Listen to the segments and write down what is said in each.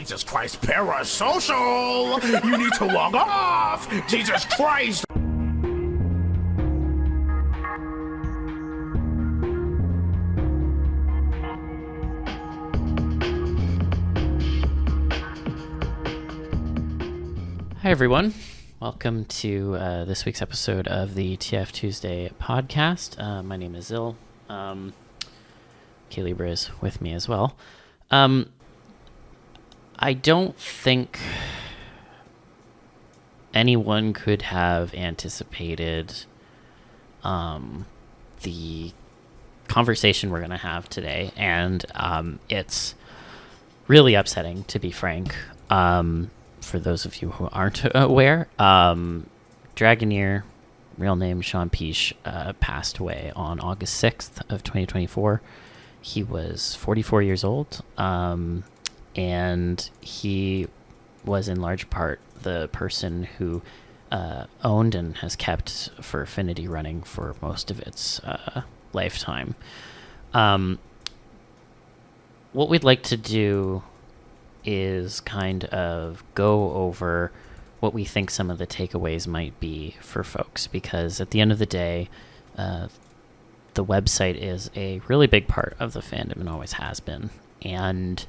Jesus Christ, parasocial! You need to log off! Jesus Christ! Hi, everyone. Welcome to this week's episode of the TFTuesday Podcast. My name is Zill. K-libra is with me as well. I don't think anyone could have anticipated the conversation we're going to have today, and it's really upsetting, to be frank. For those of you who aren't aware, Dragoneer, real name Sean Peach, passed away on August 6th of 2024. He was 44 years old, and he was in large part the person who owned and has kept Furfinity running for most of its lifetime. What we'd like to do is kind of go over what we think some of the takeaways might be for folks, because at the end of the day, the website is a really big part of the fandom and always has been. And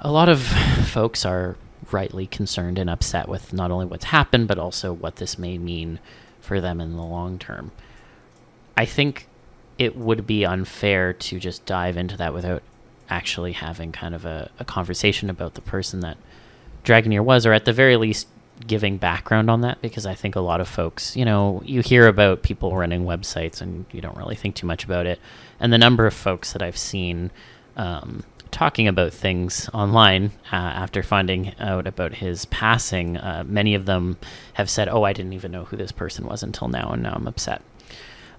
a lot of folks are rightly concerned and upset with not only what's happened, but also what this may mean for them in the long term. I think it would be unfair to just dive into that without actually having kind of a conversation about the person that Dragoneer was, or at the very least giving background on that, because I think a lot of folks, you hear about people running websites and you don't really think too much about it. And the number of folks that I've seen talking about things online after finding out about his passing, many of them have said, oh, I didn't even know who this person was until now, and now I'm upset.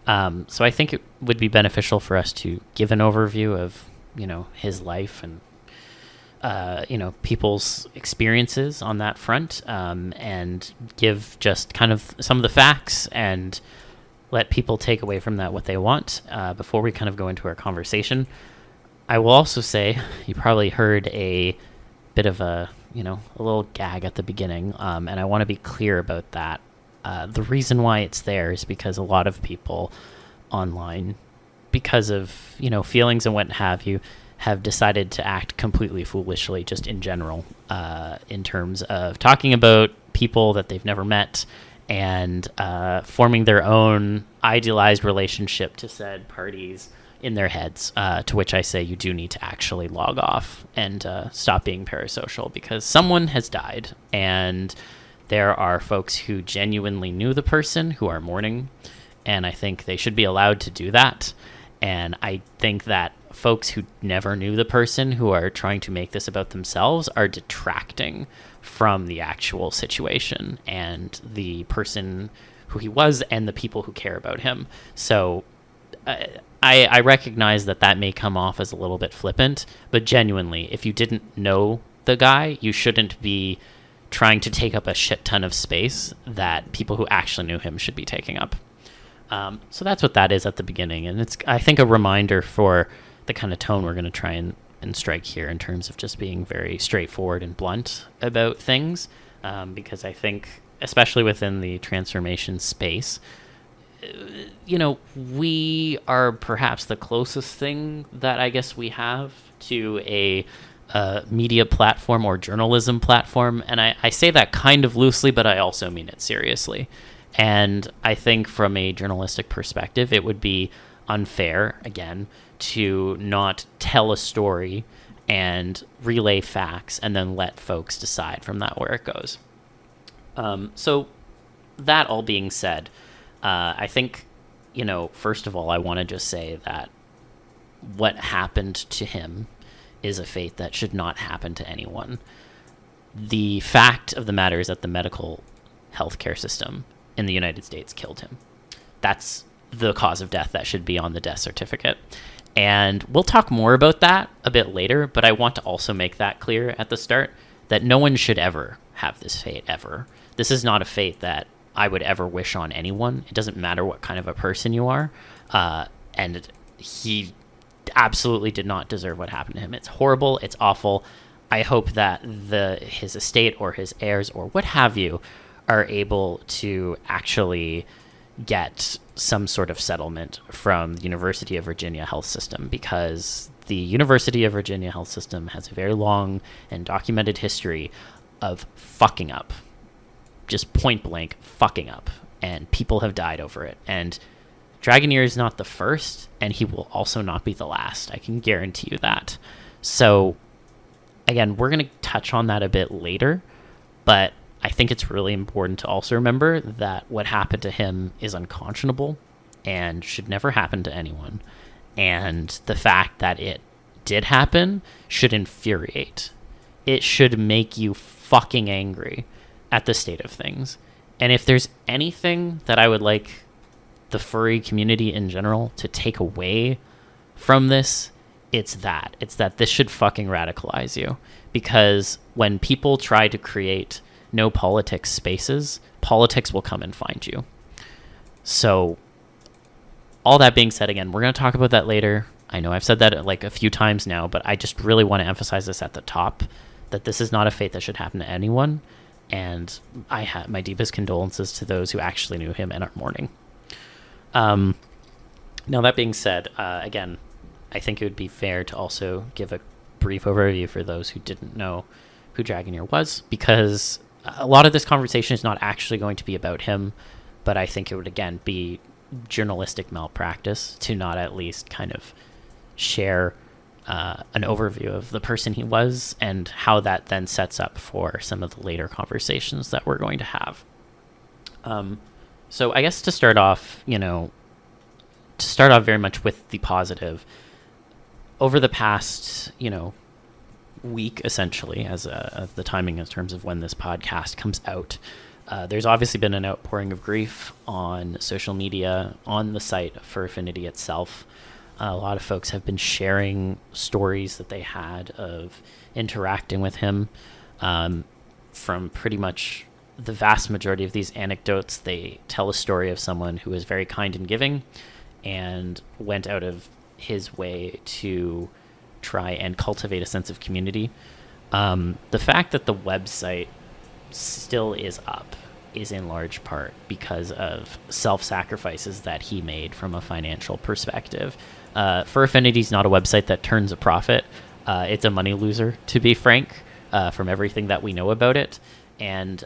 So I think it would be beneficial for us to give an overview of his life and, people's experiences on that front, and give just kind of some of the facts and let people take away from that what they want, before we kind of go into our conversation. I will also say, you probably heard a bit of a little gag at the beginning, and I want to be clear about that. The reason why it's there is because a lot of people online, because of feelings and what have you, have decided to act completely foolishly just in general, in terms of talking about people that they've never met and forming their own idealized relationship to said parties in their heads, to which I say you do need to actually log off and stop being parasocial, because someone has died, and there are folks who genuinely knew the person who are mourning, and I think they should be allowed to do that. And I think that folks who never knew the person, who are trying to make this about themselves, are detracting from the actual situation and the person who he was and the people who care about him. So I recognize that may come off as a little bit flippant, but genuinely, if you didn't know the guy, you shouldn't be trying to take up a shit ton of space that people who actually knew him should be taking up. So that's what that is at the beginning. And it's, I think, a reminder for the kind of tone we're going to try and strike here, in terms of just being very straightforward and blunt about things. Because I think, especially within the transformation space, we are perhaps the closest thing that I guess we have to a media platform or journalism platform. And I say that kind of loosely, but I also mean it seriously. And I think from a journalistic perspective, it would be unfair, again, to not tell a story and relay facts and then let folks decide from that where it goes. So that all being said, I think, first of all, I want to just say that what happened to him is a fate that should not happen to anyone. The fact of the matter is that the medical healthcare system in the United States killed him. That's the cause of death that should be on the death certificate. And we'll talk more about that a bit later, but I want to also make that clear at the start, that no one should ever have this fate, ever. This is not a fate that I would ever wish on anyone. It doesn't matter what kind of a person you are. And he absolutely did not deserve what happened to him. It's horrible. It's awful. I hope that his estate or his heirs or what have you are able to actually get some sort of settlement from the University of Virginia health system, because the University of Virginia health system has a very long and documented history of fucking up, just point blank fucking up, and people have died over it. And Dragoneer is not the first, and he will also not be the last. I can guarantee you that. So again, we're going to touch on that a bit later, but I think it's really important to also remember that what happened to him is unconscionable and should never happen to anyone. And the fact that it did happen should infuriate. It should make you fucking angry at the state of things. And if there's anything that I would like the furry community in general to take away from this, it's that this should fucking radicalize you. Because when people try to create no politics spaces, politics will come and find you. So all that being said, again, we're going to talk about that later. I know I've said that like a few times now, but I just really want to emphasize this at the top, that this is not a fate that should happen to anyone. And I have my deepest condolences to those who actually knew him and are mourning. Now, that being said, again, I think it would be fair to also give a brief overview for those who didn't know who Dragoneer was, because a lot of this conversation is not actually going to be about him, but I think it would, again, be journalistic malpractice to not at least kind of share an overview of the person he was and how that then sets up for some of the later conversations that we're going to have. So I guess to start off very much with the positive, over the past, week, essentially, as the timing in terms of when this podcast comes out, there's obviously been an outpouring of grief on social media, on the site for Affinity itself. A lot of folks have been sharing stories that they had of interacting with him. From pretty much the vast majority of these anecdotes, they tell a story of someone who was very kind and giving and went out of his way to try and cultivate a sense of community. The fact that the website still is up is in large part because of self-sacrifices that he made from a financial perspective. Fur Affinity is not a website that turns a profit. It's a money loser, to be frank, from everything that we know about it. And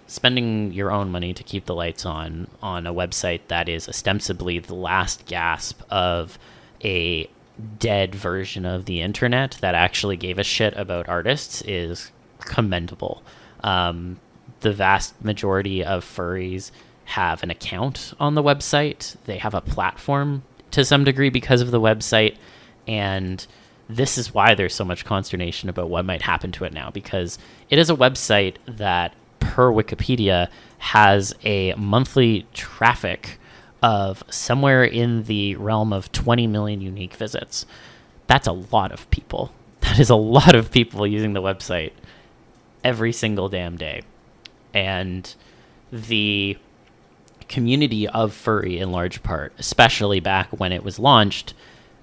spending your own money to keep the lights on a website that is ostensibly the last gasp of a dead version of the internet that actually gave a shit about artists is commendable. The vast majority of furries have an account on the website. They have a platform to some degree because of the website, and this is why there's so much consternation about what might happen to it now, because it is a website that, per Wikipedia, has a monthly traffic of somewhere in the realm of 20 million unique visits. That's a lot of people. That is a lot of people using the website every single damn day. And the community of furry, in large part, especially back when it was launched,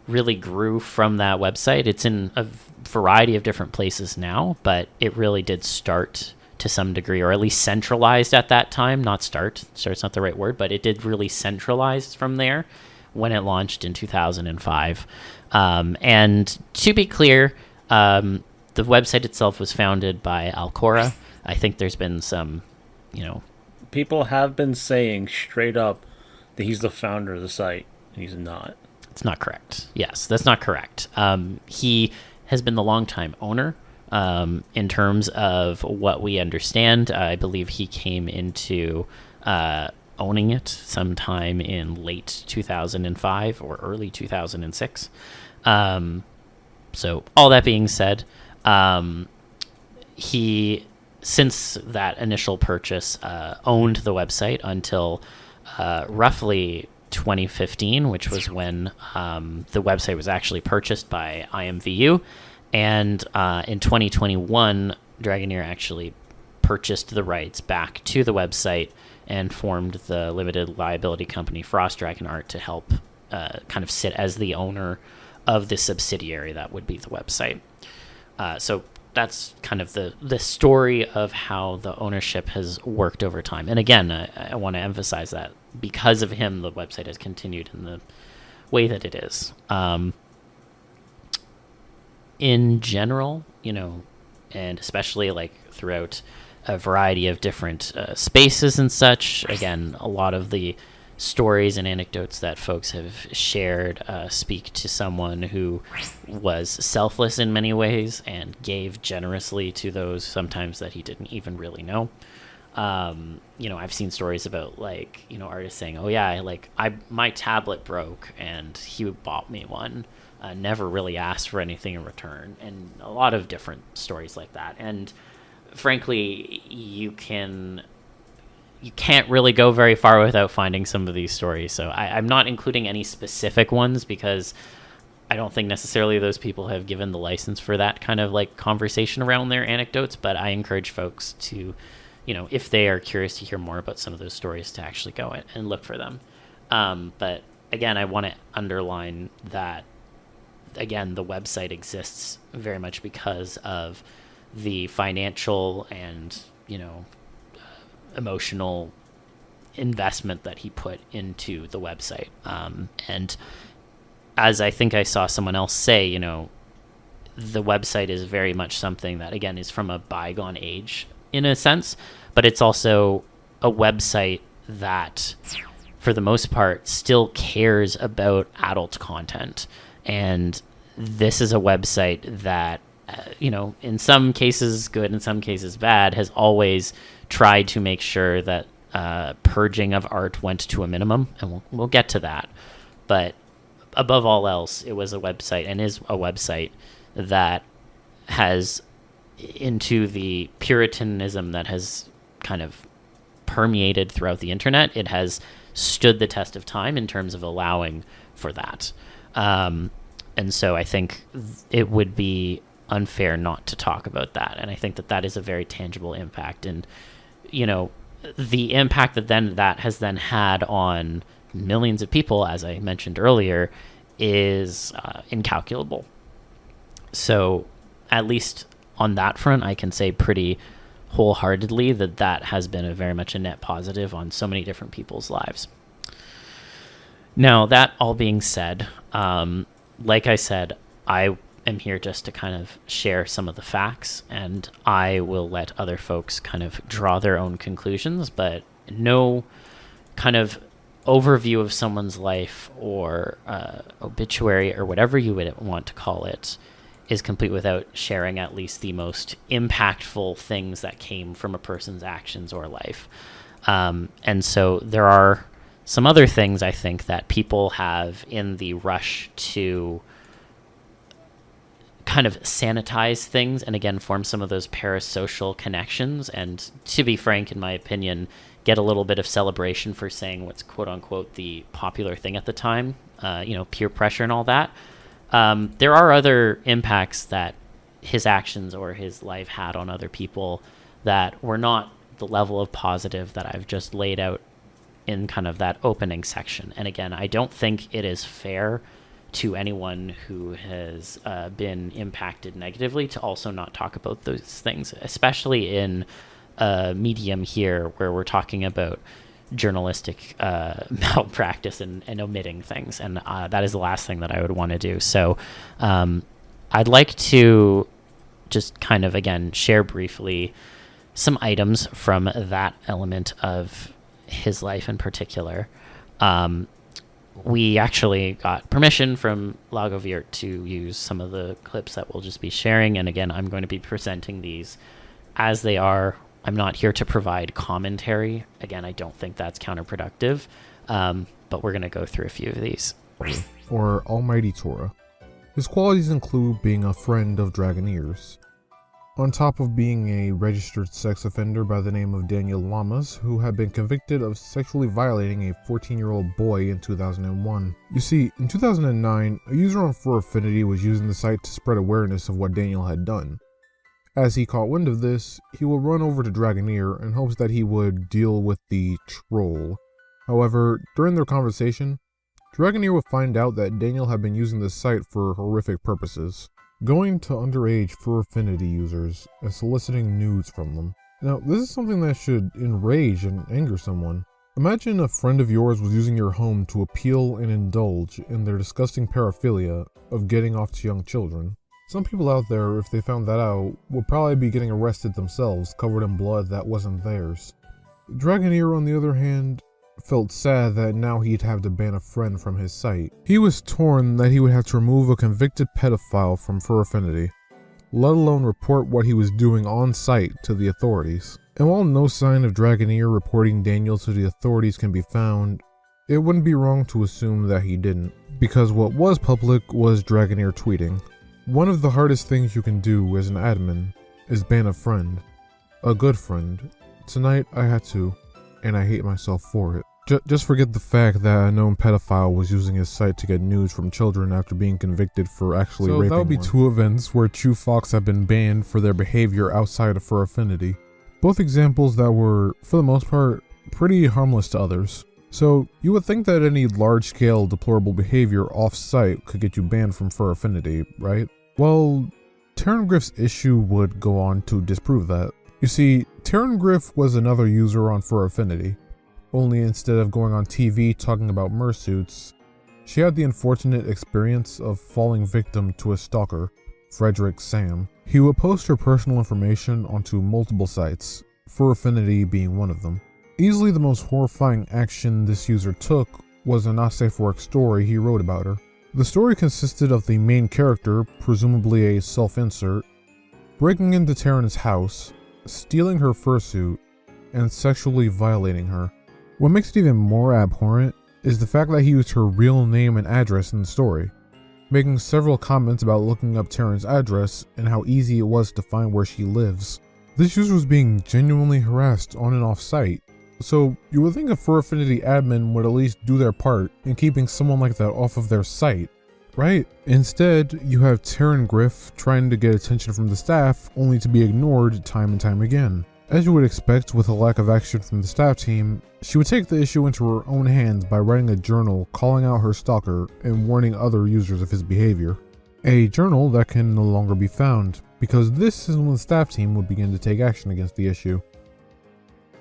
really grew from that website. It's in a variety of different places now, but it really did start to some degree, or at least centralized at that time. Not start's not the right word, but it did really centralize from there when it launched in 2005. And to be clear, the website itself was founded by Alcora. I think there's been some, people have been saying straight up that he's the founder of the site, and he's not. It's not correct. Yes, that's not correct. He has been the longtime owner. In terms of what we understand, I believe he came into owning it sometime in late 2005 or early 2006. So all that being said, he, since that initial purchase, owned the website until roughly 2015, which was when the website was actually purchased by IMVU. And in 2021, Dragoneer actually purchased the rights back to the website and formed the limited liability company Frost Dragon Art to help kind of sit as the owner of the subsidiary that would be the website. So that's kind of the story of how the ownership has worked over time. And again, I want to emphasize that because of him, the website has continued in the way that it is. In general, and especially like throughout a variety of different spaces and such, again, a lot of the stories and anecdotes that folks have shared speak to someone who was selfless in many ways and gave generously to those sometimes that he didn't even really know. I've seen stories about like, artists saying, oh yeah, like my tablet broke and he bought me one, never really asked for anything in return, and a lot of different stories like that. And frankly, you can't really go very far without finding some of these stories. So I'm not including any specific ones because I don't think necessarily those people have given the license for that kind of like conversation around their anecdotes, but I encourage folks to, if they are curious to hear more about some of those stories, to actually go and look for them. But again, I want to underline that, again, the website exists very much because of the financial and, emotional investment that he put into the website. And as I think I saw someone else say, the website is very much something that, again, is from a bygone age in a sense, but it's also a website that, for the most part, still cares about adult content. And this is a website that, in some cases good, in some cases bad, has always tried to make sure that purging of art went to a minimum, and we'll get to that. But above all else, it was a website and is a website that has, into the Puritanism that has kind of permeated throughout the internet, it has stood the test of time in terms of allowing for that. And so I think it would be unfair not to talk about that. And I think that is a very tangible impact. And, the impact that has then had on millions of people, as I mentioned earlier, is incalculable. So at least on that front, I can say pretty wholeheartedly that has been very much a net positive on so many different people's lives. Now, that all being said, like I said, I am here just to kind of share some of the facts, and I will let other folks kind of draw their own conclusions, but no kind of overview of someone's life or obituary or whatever you would want to call it is complete without sharing at least the most impactful things that came from a person's actions or life. And so there are some other things I think that people have in the rush to kind of sanitize things and, again, form some of those parasocial connections, and, to be frank, in my opinion, get a little bit of celebration for saying what's quote unquote the popular thing at the time, peer pressure and all that. There are other impacts that his actions or his life had on other people that were not the level of positive that I've just laid out in kind of that opening section. And again, I don't think it is fair to anyone who has been impacted negatively to also not talk about those things, especially in a medium here where we're talking about journalistic malpractice and omitting things. And that is the last thing that I would want to do. So I'd like to just kind of, again, share briefly some items from that element of his life in particular. We actually got permission from Lagoviert to use some of the clips that we'll just be sharing. And again, I'm going to be presenting these as they are. I'm not here to provide commentary. Again, I don't think that's counterproductive. But we're going to go through a few of these. Or Almighty Torah. His qualities include being a friend of Dragoneers, on top of being a registered sex offender by the name of Daniel Lamas, who had been convicted of sexually violating a 14-year-old boy in 2001. You see, in 2009, a user on Fur Affinity was using the site to spread awareness of what Daniel had done. As he caught wind of this, he will run over to Dragoneer in hopes that he would deal with the troll. However, during their conversation, Dragoneer would find out that Daniel had been using the site for horrific purposes. going to underage fur affinity users and soliciting nudes from them. Now, this is something that should enrage and anger someone. Imagine a friend of yours was using your home to appeal and indulge in their disgusting paraphilia of getting off to young children. Some people out there, if they found that out, would probably be getting arrested themselves, covered in blood that wasn't theirs. Dragoneer, on the other hand, felt sad that now he'd have to ban a friend from his site. He was torn that he would have to remove a convicted pedophile from Fur Affinity, let alone report what he was doing on site to the authorities. And while no sign of Dragoneer reporting Daniel to the authorities can be found, it wouldn't be wrong to assume that he didn't, because what was public was Dragoneer tweeting. One of the hardest things you can do as an admin is ban a friend. A good friend. Tonight I had to, and I hate myself for it. Just forget the fact that a known pedophile was using his site to get nudes from children after being convicted for actually raping one. So that would be two events where Chew Fox have been banned for their behavior outside of Fur Affinity. Both examples that were, for the most part, pretty harmless to others. So you would think that any large-scale deplorable behavior off-site could get you banned from Fur Affinity, right? Well, Terrangriff's issue would go on to disprove that. You see, Terrangriff was another user on Fur Affinity, only instead of going on TV talking about mersuits, she had the unfortunate experience of falling victim to a stalker, Frederick Sam. He would post her personal information onto multiple sites, Fur Affinity being one of them. Easily the most horrifying action this user took was a not safe for work story he wrote about her. The story consisted of the main character, presumably a self-insert, breaking into Terran's house, stealing her fursuit, and sexually violating her. What makes it even more abhorrent is the fact that he used her real name and address in the story, making several comments about looking up Terran's address and how easy it was to find where she lives. This user was being genuinely harassed on and off site, so you would think a Fur Affinity admin would at least do their part in keeping someone like that off of their site, right? Instead, you have Terrangriff trying to get attention from the staff only to be ignored time and time again. As you would expect with a lack of action from the staff team, she would take the issue into her own hands by writing a journal calling out her stalker and warning other users of his behavior. A journal that can no longer be found, because this is when the staff team would begin to take action against the issue.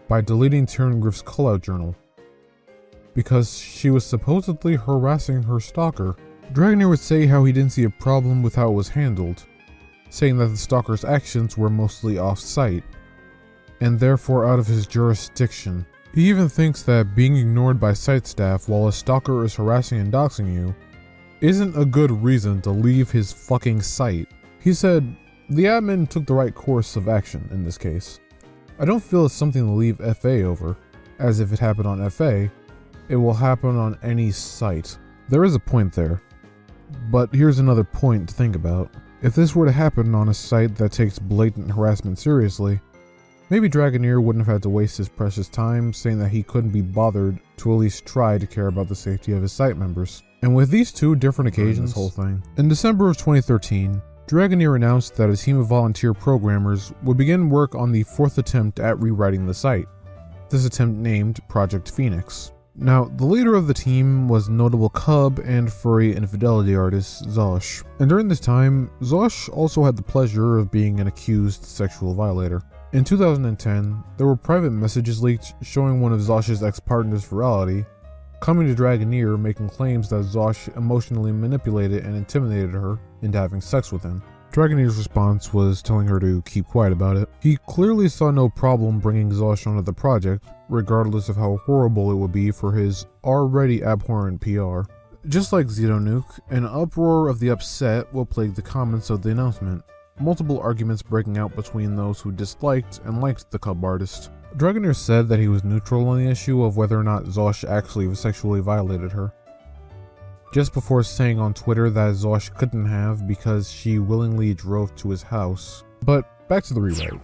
By deleting Terrangriff's callout journal, because she was supposedly harassing her stalker. Dragoneer would say how he didn't see a problem with how it was handled, saying that the stalker's actions were mostly off-site, and therefore out of his jurisdiction. He even thinks that being ignored by site staff while a stalker is harassing and doxing you isn't a good reason to leave his fucking site. He said, the admin took the right course of action in this case. I don't feel it's something to leave FA over, as if it happened on FA, it will happen on any site. There is a point there, but here's another point to think about. If this were to happen on a site that takes blatant harassment seriously, maybe Dragoneer wouldn't have had to waste his precious time saying that he couldn't be bothered to at least try to care about the safety of his site members. And with these two different occasions, whole thing. In December of 2013, Dragoneer announced that a team of volunteer programmers would begin work on the fourth attempt at rewriting the site. This attempt named Project Phoenix. Now, the leader of the team was notable cub and furry infidelity artist Zosh. And during this time, Zosh also had the pleasure of being an accused sexual violator. In 2010, there were private messages leaked showing one of Zosh's ex-partners, Virality, coming to Dragoneer making claims that Zosh emotionally manipulated and intimidated her into having sex with him. Dragoneer's response was telling her to keep quiet about it. He clearly saw no problem bringing Zosh onto the project, regardless of how horrible it would be for his already abhorrent PR. Just like Xenonuke, an uproar of the upset will plague the comments of the announcement, multiple arguments breaking out between those who disliked and liked the cub artist. Dragoneer said that he was neutral on the issue of whether or not Zosh actually sexually violated her, just before saying on Twitter that Zosh couldn't have because she willingly drove to his house. But back to the rewrite.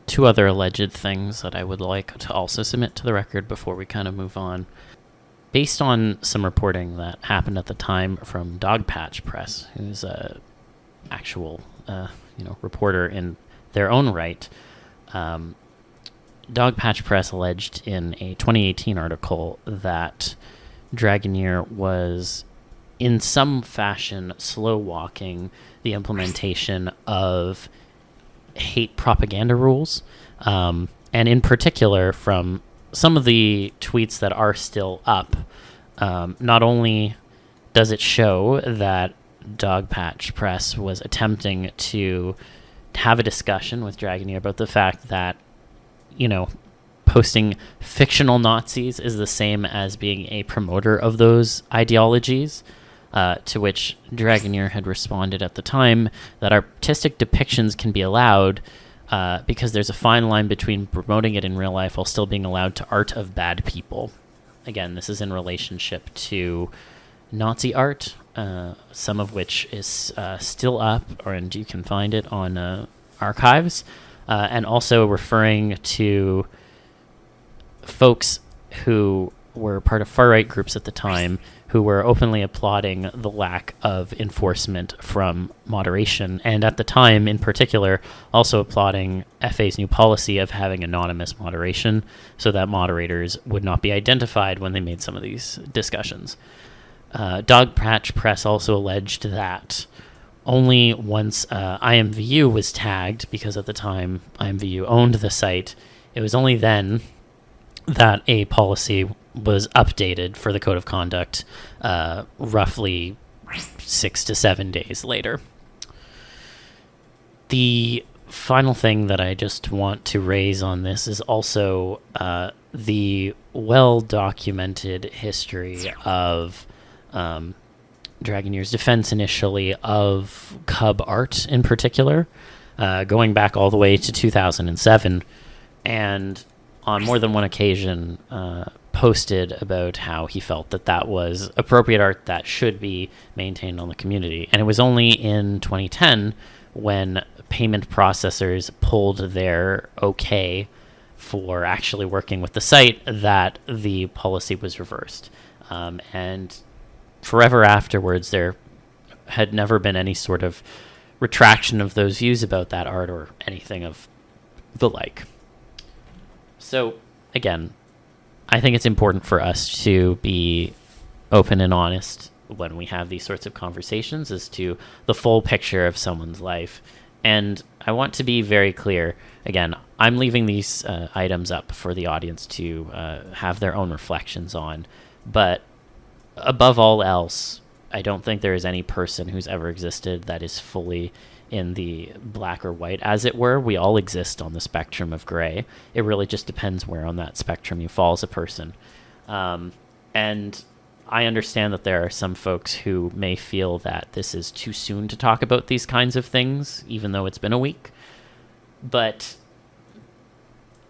Two other alleged things that I would like to also submit to the record before we kind of move on. Based on some reporting that happened at the time from Dogpatch Press, who's a actual reporter in their own right, Dogpatch Press alleged in a 2018 article that Dragoneer was in some fashion, slow walking the implementation of hate propaganda rules. And in particular, from some of the tweets that are still up, not only does it show that Dogpatch Press was attempting to have a discussion with Dragoneer about the fact that, posting fictional Nazis is the same as being a promoter of those ideologies, to which Dragoneer had responded at the time that artistic depictions can be allowed because there's a fine line between promoting it in real life while still being allowed to art of bad people. Again, this is in relationship to Nazi art, some of which is still up, and you can find it on archives, and also referring to folks who were part of far-right groups at the time who were openly applauding the lack of enforcement from moderation, and at the time, in particular, also applauding FA's new policy of having anonymous moderation so that moderators would not be identified when they made some of these discussions. Dogpatch Press also alleged that only once IMVU was tagged, because at the time IMVU owned the site, it was only then that a policy was updated for the code of conduct roughly 6 to 7 days later. The final thing that I just want to raise on this is also the well-documented history of Dragoneer's defense initially of cub art in particular, going back all the way to 2007, and on more than one occasion posted about how he felt that that was appropriate art that should be maintained on the community. And it was only in 2010 when payment processors pulled their okay for actually working with the site that the policy was reversed. And forever afterwards, there had never been any sort of retraction of those views about that art or anything of the like. So, again, I think it's important for us to be open and honest when we have these sorts of conversations as to the full picture of someone's life. And I want to be very clear. Again, I'm leaving these items up for the audience to have their own reflections on. But above all else, I don't think there is any person who's ever existed that is fully in the black or white, as it were. We all exist on the spectrum of gray. It really just depends where on that spectrum you fall as a person. And I understand that there are some folks who may feel that this is too soon to talk about these kinds of things, even though it's been a week. But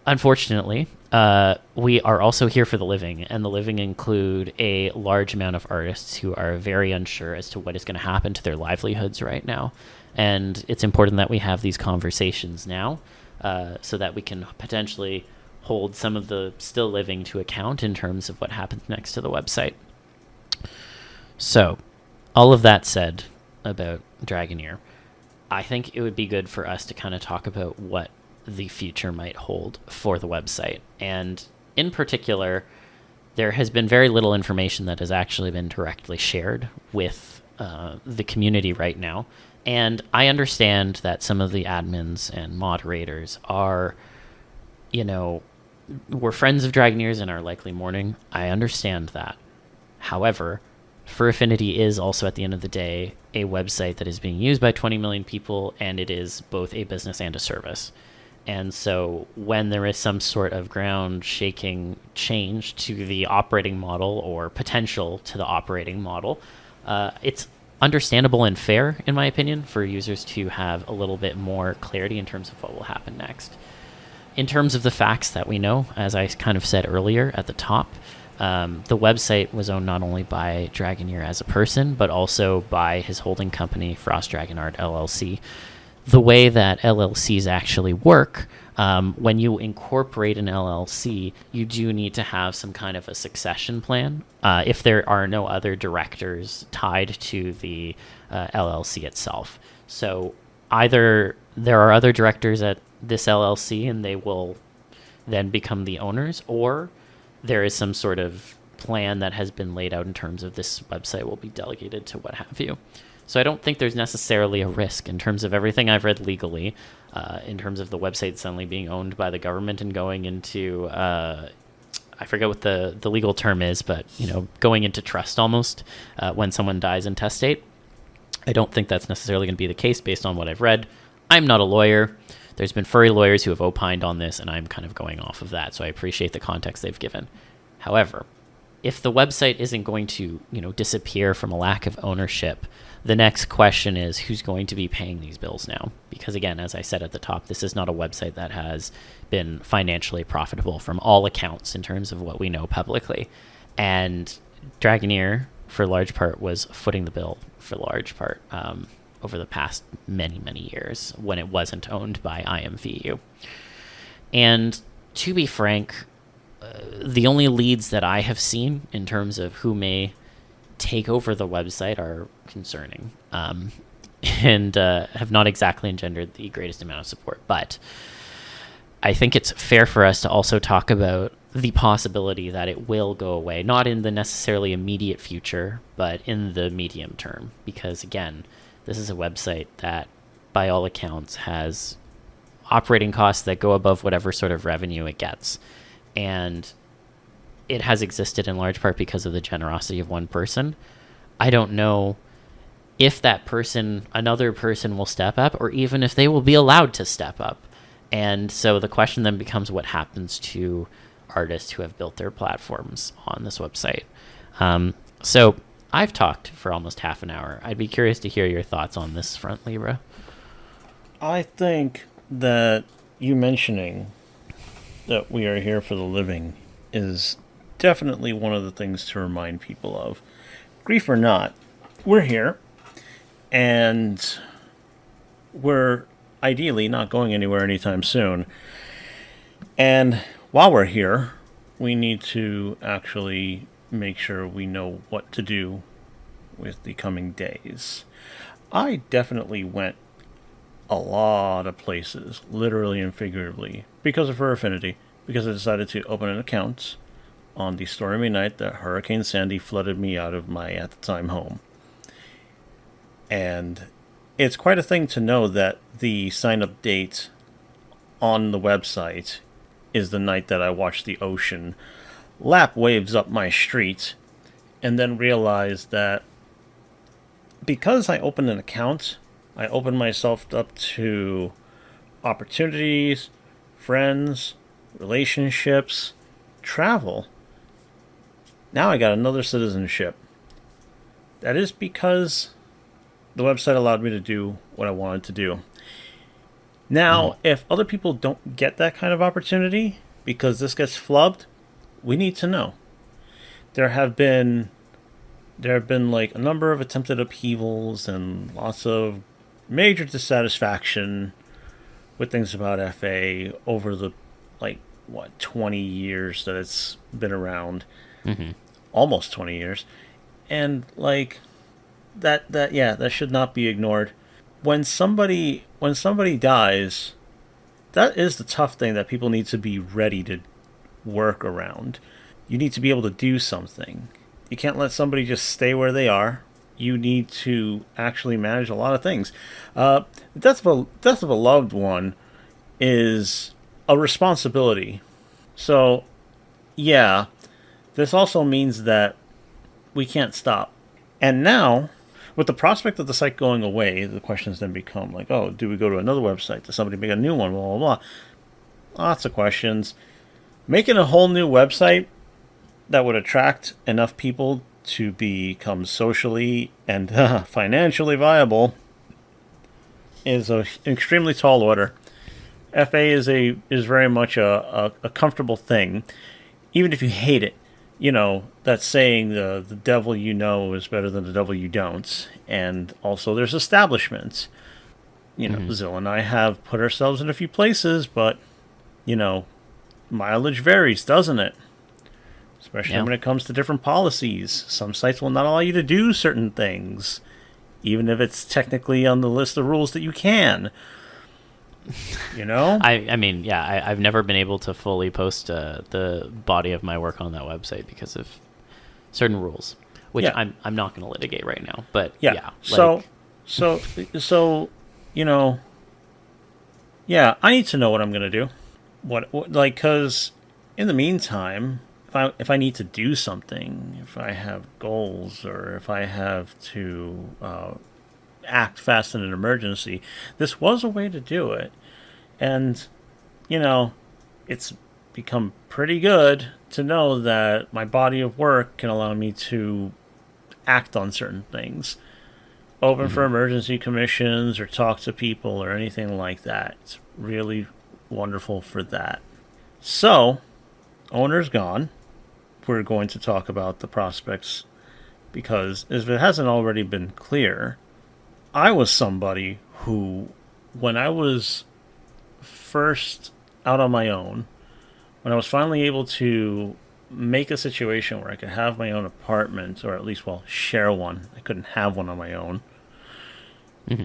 unfortunately, we are also here for the living, and the living include a large amount of artists who are very unsure as to what is going to happen to their livelihoods right now. And it's important that we have these conversations now so that we can potentially hold some of the still living to account in terms of what happens next to the website. So, all of that said about Dragoneer, I think it would be good for us to kind of talk about what the future might hold for the website. And in particular, there has been very little information that has actually been directly shared with the community right now. And I understand that some of the admins and moderators are, we're friends of Dragoneers and are likely mourning. I understand that. However, Fur Affinity is also, at the end of the day, a website that is being used by 20 million people, and it is both a business and a service. And so when there is some sort of ground-shaking change to the operating model or potential to the operating model, it's understandable and fair, in my opinion, for users to have a little bit more clarity in terms of what will happen next. In terms of the facts that we know, as I kind of said earlier at the top, the website was owned not only by Dragoneer as a person, but also by his holding company, Frost Dragon Art LLC. The way that LLCs actually work, when you incorporate an LLC, you do need to have some kind of a succession plan if there are no other directors tied to the LLC itself. So either there are other directors at this LLC and they will then become the owners, or there is some sort of plan that has been laid out in terms of this website will be delegated to what have you. So I don't think there's necessarily a risk in terms of everything I've read legally, in terms of the website suddenly being owned by the government and going into, I forget what the legal term is, but, going into trust almost when someone dies intestate. I don't think that's necessarily going to be the case based on what I've read. I'm not a lawyer. There's been furry lawyers who have opined on this, and I'm kind of going off of that, so I appreciate the context they've given. However, if the website isn't going to, disappear from a lack of ownership, the next question is who's going to be paying these bills now? Because again, as I said at the top, this is not a website that has been financially profitable from all accounts in terms of what we know publicly. And Dragoneer, for large part, was footing the bill for large part over the past many, many years when it wasn't owned by IMVU. And to be frank, the only leads that I have seen in terms of who may take over the website are concerning and have not exactly engendered the greatest amount of support. But I think it's fair for us to also talk about the possibility that it will go away, not in the necessarily immediate future, but in the medium term. Because again, this is a website that, by all accounts, has operating costs that go above whatever sort of revenue it gets. And it has existed in large part because of the generosity of one person. I don't know if that person, another person, will step up, or even if they will be allowed to step up. And so the question then becomes what happens to artists who have built their platforms on this website. So I've talked for almost half an hour. I'd be curious to hear your thoughts on this front, Libra. I think that you mentioning that we are here for the living is definitely one of the things to remind people of. Grief or not, we're here, and we're ideally not going anywhere anytime soon. And while we're here, we need to actually make sure we know what to do with the coming days. I definitely went a lot of places, literally and figuratively, because of her affinity, because I decided to open an account on the stormy night that Hurricane Sandy flooded me out of my, at the time, home. And it's quite a thing to know that the sign-up date on the website is the night that I watched the ocean lap waves up my street, and then realize that because I opened an account, I opened myself up to opportunities, friends, relationships, travel. Now I got another citizenship. That is because the website allowed me to do what I wanted to do. Now, if other people don't get that kind of opportunity because this gets flubbed, we need to know. There have been like a number of attempted upheavals and lots of major dissatisfaction with things about FA over the 20 years that it's been around. Mm-hmm. Almost 20 years. And that should not be ignored. When somebody dies, that is the tough thing that people need to be ready to work around. You need to be able to do something. You can't let somebody just stay where they are. You need to actually manage a lot of things. The death of a loved one is a responsibility. So, yeah, this also means that we can't stop. And now, with the prospect of the site going away, the questions then become like, oh, do we go to another website? Does somebody make a new one? Blah, blah, blah. Lots of questions. Making a whole new website that would attract enough people to become socially and financially viable is an extremely tall order. FA is very much a comfortable thing, even if you hate it. You know, that saying, the devil you know is better than the devil you don't. And also there's establishments. Zill and I have put ourselves in a few places, but, mileage varies, doesn't it? Especially when it comes to different policies. Some sites will not allow you to do certain things, even if it's technically on the list of rules that you can. I've never been able to fully post the body of my work on that website because of certain rules, which Yeah. I'm not going to litigate right now. But Yeah. yeah, So, you know, yeah, I need to know what I'm going to do. What like, because in the meantime, if I need to do something, if I have goals, or if I have to act fast in an emergency, this was a way to do it. And, you know, it's become pretty good to know that my body of work can allow me to act on certain things. Open for emergency commissions or talk to people or anything like that. It's really wonderful for that. So, owner's gone. We're going to talk about the prospects because if it hasn't already been clear, I was somebody who, when I was first out on my own, when I was finally able to make a situation where I could have my own apartment, or at least, well, share one. I couldn't have one on my own.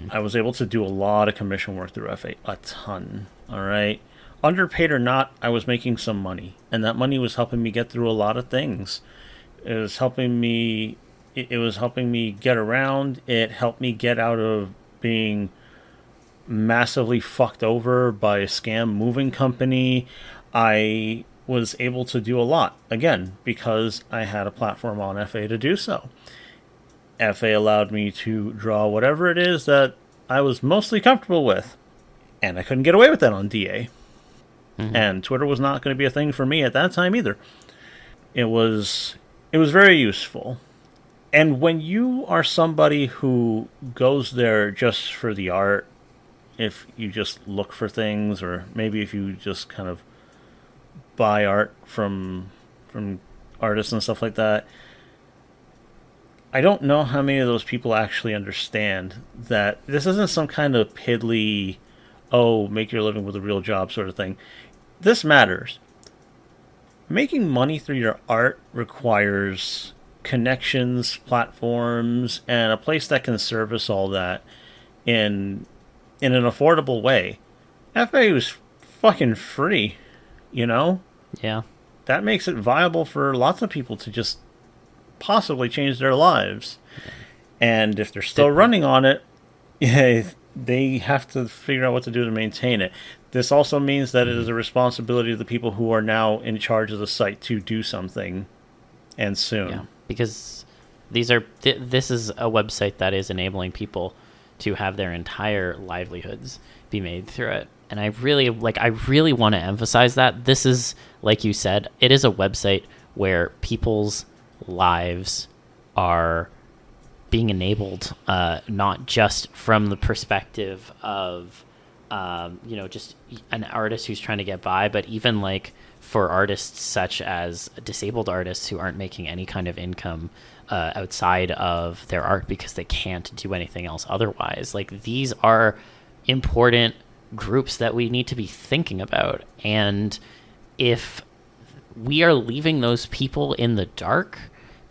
I was able to do a lot of commission work through FA, a ton. All right. Underpaid or not, I was making some money, and that money was helping me get through a lot of things. It was helping me. It was helping me get around. It helped me get out of being massively fucked over by a scam moving company. I was able to do a lot, again, because I had a platform on FA to do so. FA allowed me to draw whatever it is that I was mostly comfortable with, and I couldn't get away with that on DA. And Twitter was not going to be a thing for me at that time either. It was very useful. And when you are somebody who goes there just for the art, if you just look for things, or maybe if you just kind of buy art from artists and stuff like that, I don't know how many of those people actually understand that this isn't some kind of piddly, oh, make your living with a real job sort of thing. This matters. Making money through your art requires connections, platforms, and a place that can service all that in an affordable way. FA is fucking free, you know? Yeah. That makes it viable for lots of people to just possibly change their lives. And if they're still running on it, they have to figure out what to do to maintain it. This also means that it is a responsibility of the people who are now in charge of the site to do something, and soon. Yeah, because this is a website that is enabling people to have their entire livelihoods be made through it. And I really want to emphasize that this is, like you said, it is a website where people's lives are being enabled, not just from the perspective of, just an artist who's trying to get by, but even like for artists such as disabled artists who aren't making any kind of income outside of their art because they can't do anything else otherwise. Like, these are important groups that we need to be thinking about. And if we are leaving those people in the dark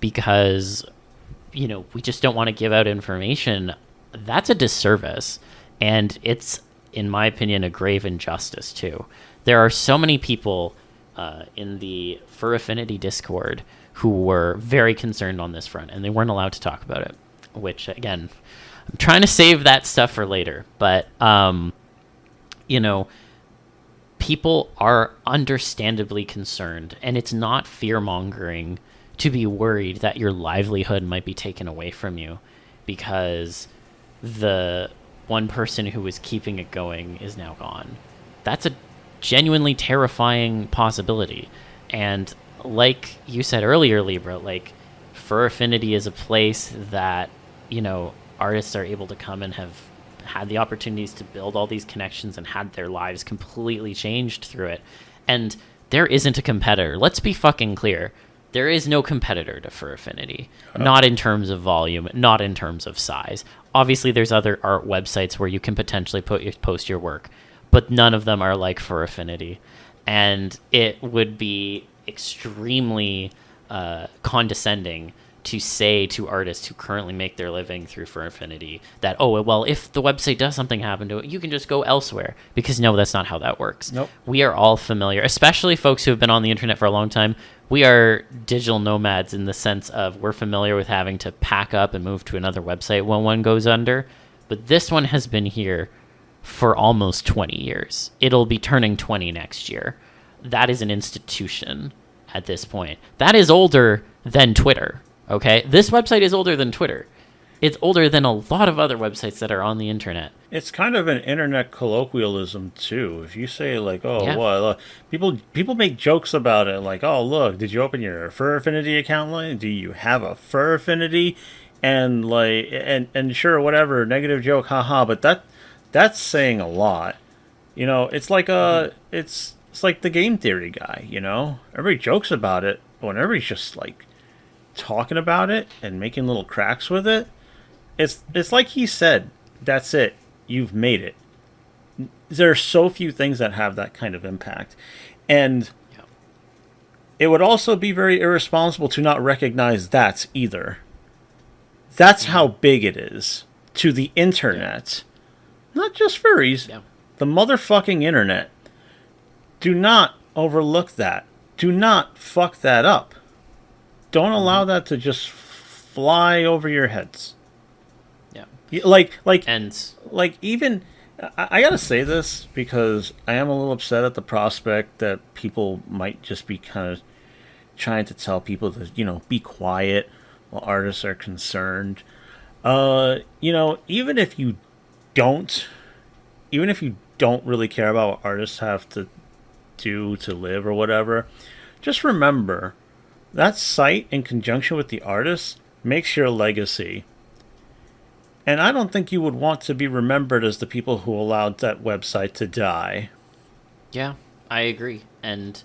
because, we just don't want to give out information, that's a disservice. And it's, in my opinion, a grave injustice too. There are so many people in the Fur Affinity Discord who were very concerned on this front, and they weren't allowed to talk about it, which, again, I'm trying to save that stuff for later. But, people are understandably concerned, and it's not fear-mongering to be worried that your livelihood might be taken away from you because the one person who was keeping it going is now gone. That's a genuinely terrifying possibility. And like you said earlier, Libra, like, Fur Affinity is a place that, artists are able to come and have had the opportunities to build all these connections and had their lives completely changed through it. And there isn't a competitor. Let's be fucking clear. There is no competitor to Fur Affinity. Not in terms of volume, not in terms of size. Obviously, there's other art websites where you can potentially post your work, but none of them are like Fur Affinity. And it would be extremely condescending to say to artists who currently make their living through Fur Affinity that, oh, well, if the website does something happen to it, you can just go elsewhere. Because no, that's not how that works. Nope. We are all familiar, especially folks who have been on the internet for a long time. We are digital nomads in the sense of we're familiar with having to pack up and move to another website when one goes under. But this one has been here for almost 20 years. It'll be turning 20 next year. That is an institution at this point. That is older than Twitter. Okay, this website is older than Twitter. It's older than a lot of other websites that are on the internet. It's kind of an internet colloquialism too. If you say like, "Oh, Yeah. well," people make jokes about it, like, "Oh, look, did you open your Fur Affinity account? Like, do you have a Fur Affinity?" And like, and sure, whatever, negative joke, haha. But that's saying a lot. You know, it's like it's like the game theory guy. You know, everybody jokes about it, but when everybody's just like talking about it and making little cracks with it, it's like he said, that's it, you've made it. There are so few things that have that kind of impact, and it would also be very irresponsible to not recognize that either. That's how big it is to the internet, not just furries, the motherfucking internet. Do not overlook that. Do not fuck that up. Don't allow that to just fly over your heads. Yeah. Like even, I gotta say this because I am a little upset at the prospect that people might just be kind of trying to tell people to, you know, be quiet while artists are concerned. You know, even if you don't really care about what artists have to do to live or whatever, just remember that site, in conjunction with the artist, makes your legacy. And I don't think you would want to be remembered as the people who allowed that website to die. Yeah, I agree. And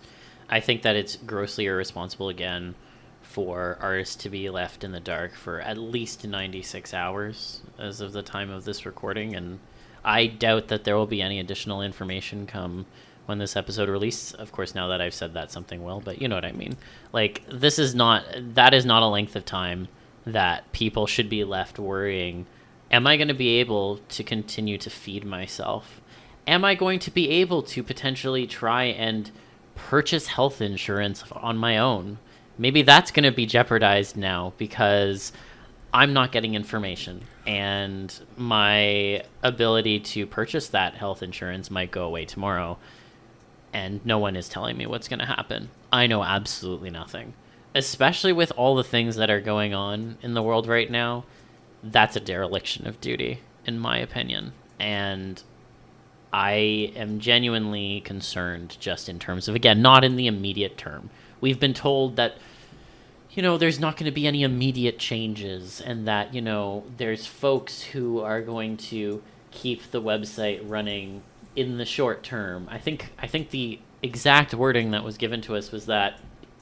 I think that it's grossly irresponsible, again, for artists to be left in the dark for at least 96 hours as of the time of this recording. And I doubt that there will be any additional information come when this episode releases. Of course, now that I've said that, something will, but you know what I mean. Like, that is not a length of time that people should be left worrying, am I going to be able to continue to feed myself? Am I going to be able to potentially try and purchase health insurance on my own? Maybe that's going to be jeopardized now because I'm not getting information, and my ability to purchase that health insurance might go away tomorrow. And no one is telling me what's going to happen. I know absolutely nothing. Especially with all the things that are going on in the world right now, that's a dereliction of duty, in my opinion. And I am genuinely concerned just in terms of, again, not in the immediate term. We've been told that, you know, there's not going to be any immediate changes, and that, you know, there's folks who are going to keep the website running in the short term. I think the exact wording that was given to us was that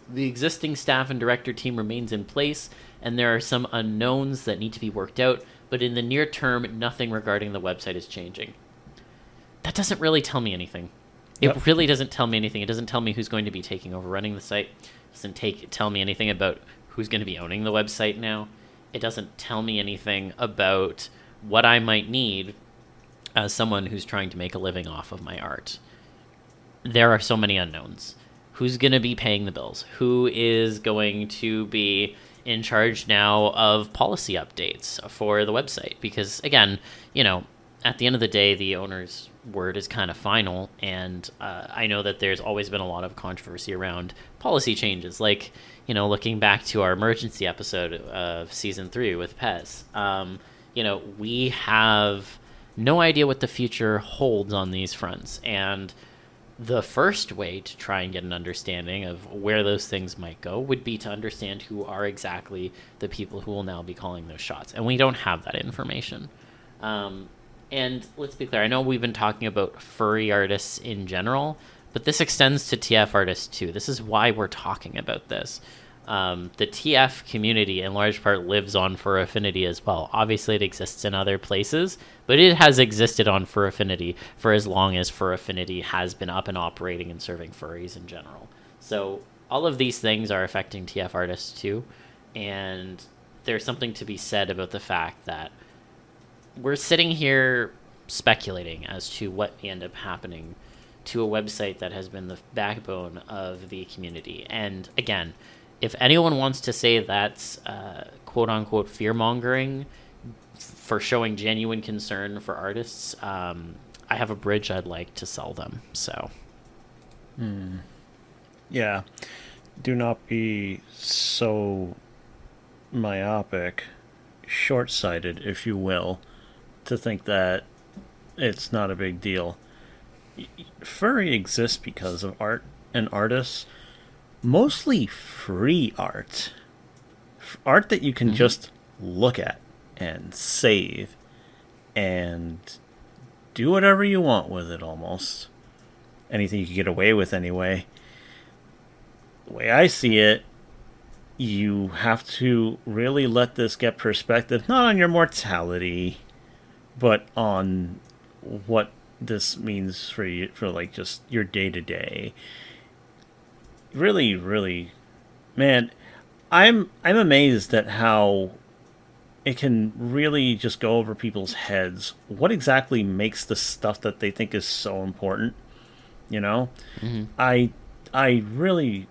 the existing staff and director team remains in place, and there are some unknowns that need to be worked out, but in the near term, nothing regarding the website is changing. That doesn't really tell me anything. It really doesn't tell me anything. It doesn't tell me who's going to be taking over running the site. It doesn't tell me anything about who's going to be owning the website now. It doesn't tell me anything about what I might need as someone who's trying to make a living off of my art. There are so many unknowns. Who's going to be paying the bills? Who is going to be in charge now of policy updates for the website? Because, again, you know, at the end of the day, the owner's word is kind of final, and I know that there's always been a lot of controversy around policy changes, like, you know, looking back to our emergency episode of season 3 with Pez. You know, we have no idea what the future holds on these fronts, and the first way to try and get an understanding of where those things might go would be to understand who are exactly the people who will now be calling those shots, and we don't have that information. And let's be clear, I know we've been talking about furry artists in general, but this extends to TF artists too. This is why we're talking about this. The TF community in large part lives on Fur Affinity as well. Obviously it exists in other places, but it has existed on Fur Affinity for as long as Fur Affinity has been up and operating and serving furries in general. So all of these things are affecting TF artists too. And there's something to be said about the fact that we're sitting here speculating as to what may end up happening to a website that has been the backbone of the community. And again, if anyone wants to say that's quote-unquote fear-mongering for showing genuine concern for artists, I have a bridge I'd like to sell them. So, Yeah. Do not be so myopic, short-sighted, if you will, to think that it's not a big deal. Furry exists because of art and artists, mostly free art. Art that you can just look at and save and do whatever you want with it almost. Anything you can get away with anyway. The way I see it, you have to really let this get perspective, not on your mortality, but on what this means for you, for like just your day-to-day. Really, really, man, I'm amazed at how it can really just go over people's heads. What exactly makes the stuff that they think is so important? You know, I really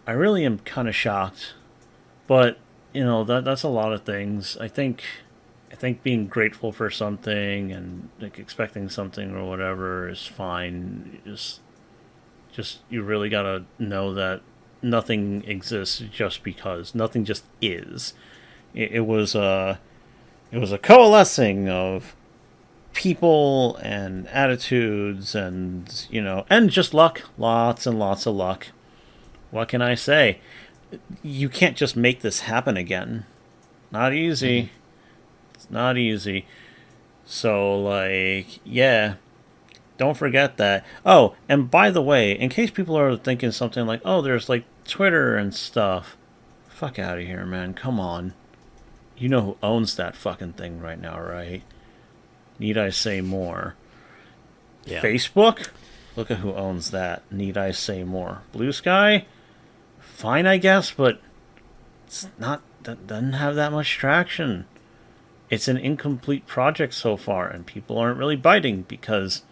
am kind of shocked, but you know that's a lot of things. I think being grateful for something and like expecting something or whatever is fine. Just you really gotta know that nothing exists just because. Nothing just is. It was a coalescing of people and attitudes and, you know, and just luck. Lots and lots of luck. What can I say? You can't just make this happen again. Not easy. It's not easy. So, like, yeah. Don't forget that. Oh, and by the way, in case people are thinking something like, oh, there's, like, Twitter and stuff. Fuck out of here, man. Come on. You know who owns that fucking thing right now, right? Need I say more? Yeah. Facebook? Look at who owns that. Need I say more? Blue Sky? Fine, I guess, but it's not. That doesn't have that much traction. It's an incomplete project so far, and people aren't really biting because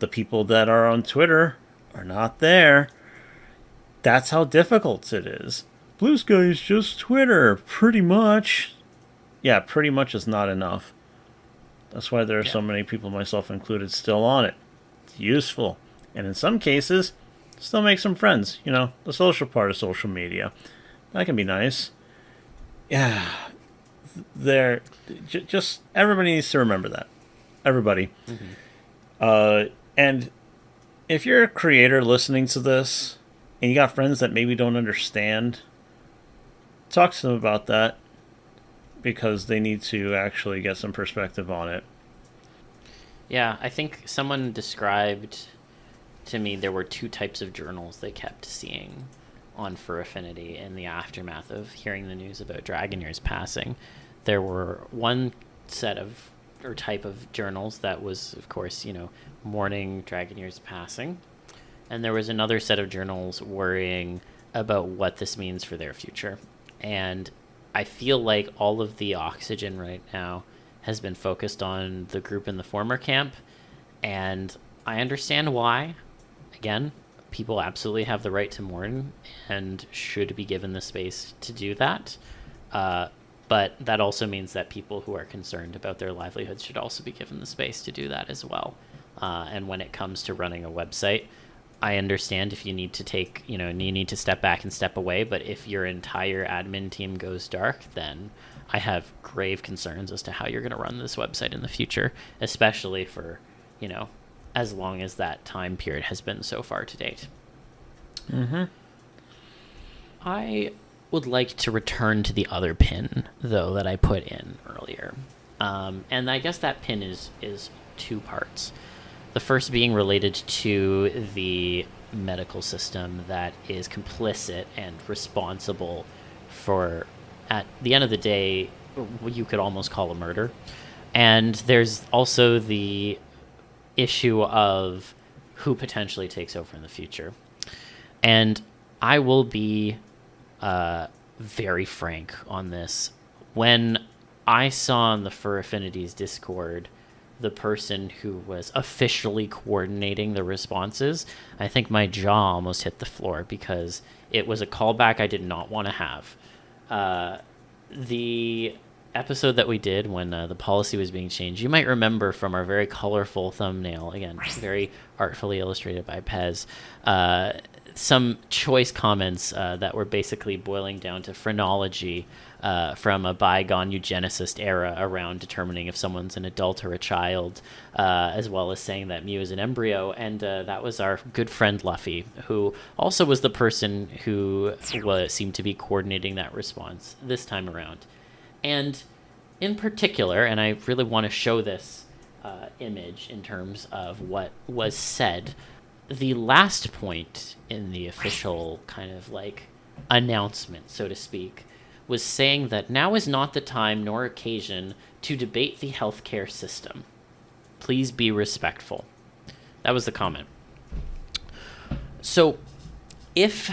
the people that are on Twitter are not there. That's how difficult it is. Blue Sky is just Twitter, pretty much. Yeah, pretty much is not enough. That's why there are so many people, myself included, still on it. It's useful. And in some cases, still make some friends. You know, the social part of social media. That can be nice. Yeah. Just everybody needs to remember that. Everybody. And if you're a creator listening to this, and you got friends that maybe don't understand, talk to them about that. Because they need to actually get some perspective on it. Yeah, I think someone described to me there were two types of journals they kept seeing on Fur Affinity in the aftermath of hearing the news about Dragoneer's passing. There were one set of, or type of journals that was, of course, you know, mourning Dragoneer's passing. And there was another set of journals worrying about what this means for their future. And I feel like all of the oxygen right now has been focused on the group in the former camp, and I understand why. Again, people absolutely have the right to mourn and should be given the space to do that, but that also means that people who are concerned about their livelihoods should also be given the space to do that as well. And when it comes to running a website, I understand if you need to take, you know, you need to step back and step away, but if your entire admin team goes dark, then I have grave concerns as to how you're going to run this website in the future, especially for, you know, as long as that time period has been so far to date. I would like to return to the other pin, though, that I put in earlier. And I guess that pin is two parts. The first being related to the medical system that is complicit and responsible for, at the end of the day, what you could almost call a murder. And there's also the issue of who potentially takes over in the future. And I will be very frank on this. When I saw on the Fur Affinities Discord the person who was officially coordinating the responses, I think my jaw almost hit the floor because it was a callback I did not want to have. The episode that we did when the policy was being changed, you might remember from our very colorful thumbnail, again, very artfully illustrated by Pez, some choice comments that were basically boiling down to phrenology from a bygone eugenicist era around determining if someone's an adult or a child, as well as saying that Mew is an embryo. And that was our good friend Luffy, who also was the person who seemed to be coordinating that response this time around. And in particular, and I really want to show this image in terms of what was said, the last point in the official kind of like announcement, so to speak, was saying that now is not the time nor occasion to debate the healthcare system. Please be respectful. That was the comment. So if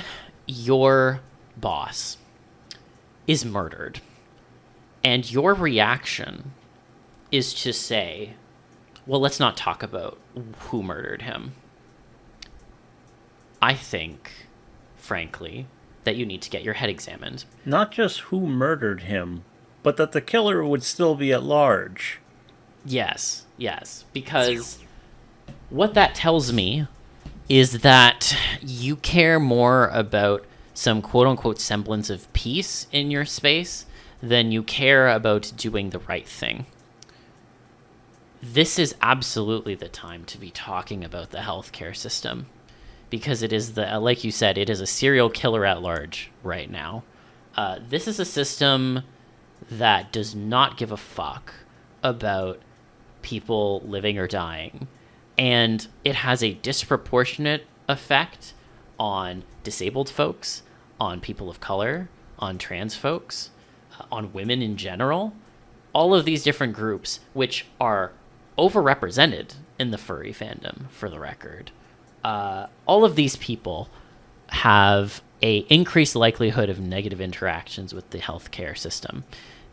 your boss is murdered and your reaction is to say, well, let's not talk about who murdered him, I think, frankly, that you need to get your head examined. Not just who murdered him, but that the killer would still be at large. Yes, because what that tells me is that you care more about some quote-unquote semblance of peace in your space than you care about doing the right thing. This is absolutely the time to be talking about the healthcare system, because it is like you said, it is a serial killer at large right now. This is a system that does not give a fuck about people living or dying. And it has a disproportionate effect on disabled folks, on people of color, on trans folks, on women in general. All of these different groups, which are overrepresented in the furry fandom, for the record. All of these people have a increased likelihood of negative interactions with the healthcare system.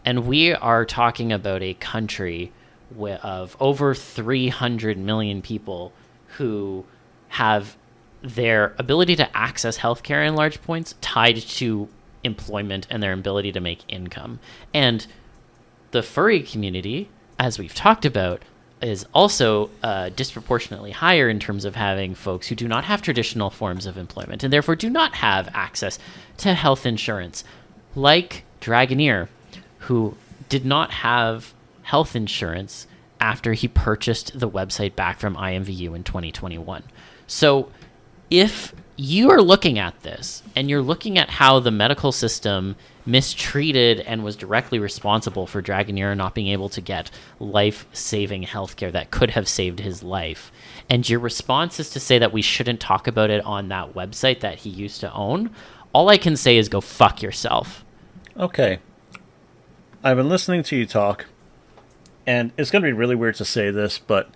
And we are talking about a country of over 300 million people who have their ability to access healthcare in large points tied to employment and their ability to make income. And the furry community, as we've talked about, is also disproportionately higher in terms of having folks who do not have traditional forms of employment and therefore do not have access to health insurance, like Dragoneer, who did not have health insurance after he purchased the website back from IMVU in 2021. So if you are looking at this and you're looking at how the medical system mistreated and was directly responsible for Dragoneer not being able to get life-saving healthcare that could have saved his life, and your response is to say that we shouldn't talk about it on that website that he used to own, all I can say is go fuck yourself. Okay. I've been listening to you talk, and it's going to be really weird to say this, but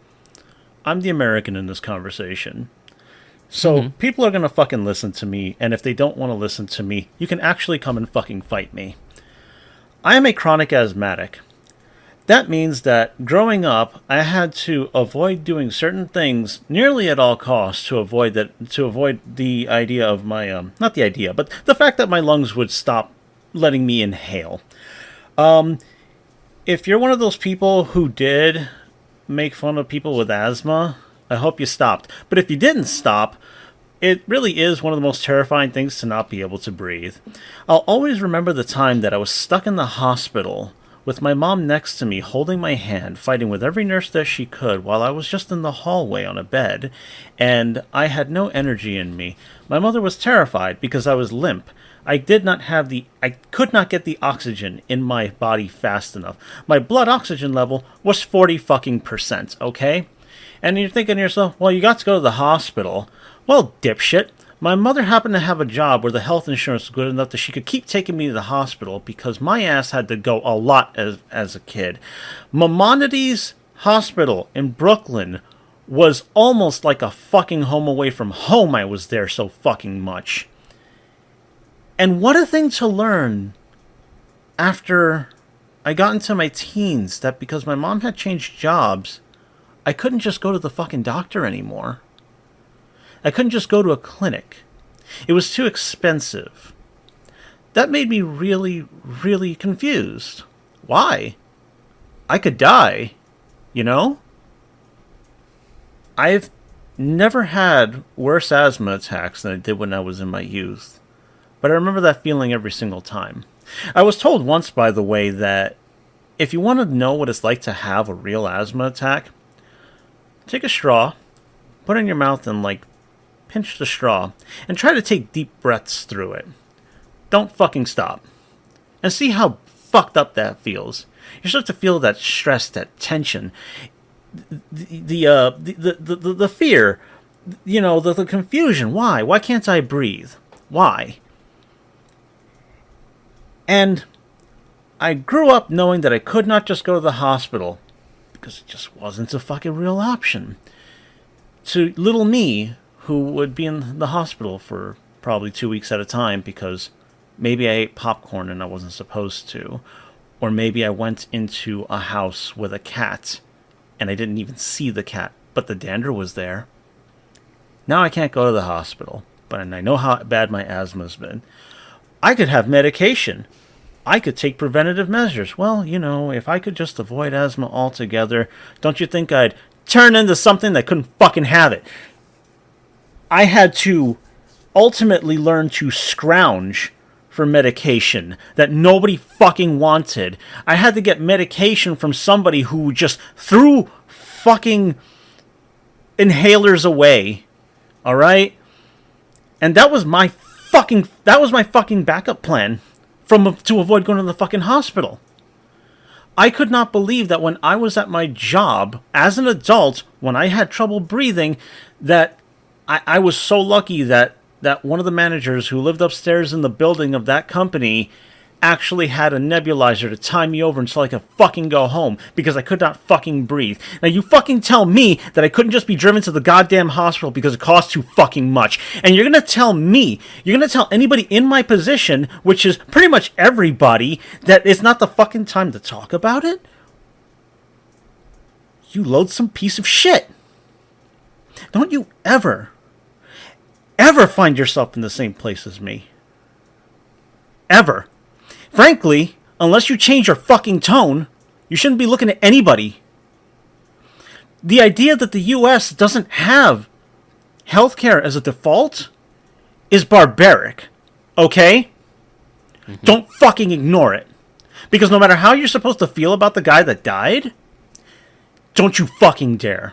I'm the American in this conversation. So people are going to fucking listen to me, and if they don't want to listen to me, you can actually come and fucking fight me. I am a chronic asthmatic. That means that growing up, I had to avoid doing certain things nearly at all costs to avoid the idea of my, not the idea, but the fact that my lungs would stop letting me inhale. If you're one of those people who did make fun of people with asthma, I hope you stopped. But if you didn't stop, it really is one of the most terrifying things to not be able to breathe. I'll always remember the time that I was stuck in the hospital with my mom next to me holding my hand, fighting with every nurse that she could while I was just in the hallway on a bed, and I had no energy in me. My mother was terrified because I was limp. I could not get the oxygen in my body fast enough. My blood oxygen level was 40%, okay? And you're thinking to yourself, well, you got to go to the hospital. Well, dipshit, my mother happened to have a job where the health insurance was good enough that she could keep taking me to the hospital because my ass had to go a lot as a kid. Maimonides Hospital in Brooklyn was almost like a fucking home away from home. I was there so fucking much. And what a thing to learn after I got into my teens, that because my mom had changed jobs, I couldn't just go to the fucking doctor anymore. I couldn't just go to a clinic. It was too expensive. That made me really, really confused. Why? I could die, you know? I've never had worse asthma attacks than I did when I was in my youth. But I remember that feeling every single time. I was told once, by the way, that if you want to know what it's like to have a real asthma attack, take a straw, put it in your mouth and, pinch the straw, and try to take deep breaths through it. Don't fucking stop. And see how fucked up that feels. You start to feel that stress, that tension, the fear, the confusion. Why? Why can't I breathe? Why? And I grew up knowing that I could not just go to the hospital because it just wasn't a fucking real option. To little me, who would be in the hospital for probably 2 weeks at a time because maybe I ate popcorn and I wasn't supposed to, or maybe I went into a house with a cat and I didn't even see the cat, but the dander was there. Now I can't go to the hospital, but I know how bad my asthma's been. I could have medication. I could take preventative measures. Well, if I could just avoid asthma altogether, don't you think I'd turn into something that couldn't fucking have it? I had to ultimately learn to scrounge for medication that nobody fucking wanted. I had to get medication from somebody who just threw fucking inhalers away. All right? And that was my fucking backup plan to avoid going to the fucking hospital. I could not believe that when I was at my job as an adult, when I had trouble breathing, that I was so lucky that one of the managers who lived upstairs in the building of that company actually had a nebulizer to tie me over until I could fucking go home because I could not fucking breathe. Now you fucking tell me that I couldn't just be driven to the goddamn hospital because it cost too fucking much. And you're gonna tell anybody in my position, which is pretty much everybody, that it's not the fucking time to talk about it? You loathsome piece of shit. Don't you ever find yourself in the same place as me. Ever. Frankly, unless you change your fucking tone, you shouldn't be looking at anybody. The idea that the U.S. doesn't have healthcare as a default is barbaric. Okay? Mm-hmm. Don't fucking ignore it. Because no matter how you're supposed to feel about the guy that died, don't you fucking dare.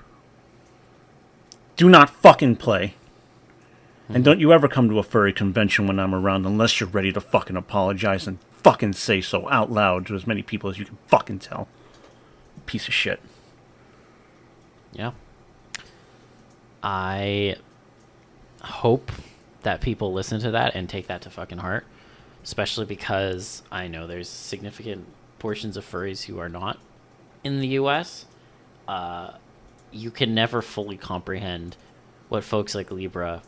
Do not fucking play. And don't you ever come to a furry convention when I'm around unless you're ready to fucking apologize and fucking say so out loud to as many people as you can fucking tell. Piece of shit. Yeah. I hope that people listen to that and take that to fucking heart. Especially because I know there's significant portions of furries who are not in the U.S. You can never fully comprehend what folks like Libra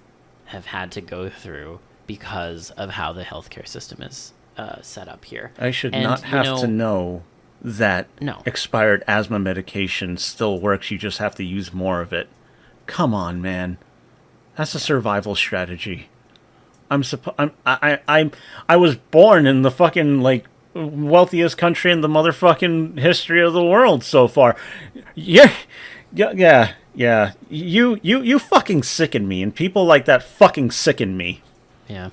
have had to go through because of how the healthcare system is set up here. I should not have to know that expired asthma medication still works. You just have to use more of it. Come on, man. That's a survival strategy. I was born in the fucking wealthiest country in the motherfucking history of the world so far. Yeah. You fucking sicken me, and people like that fucking sicken me. Yeah.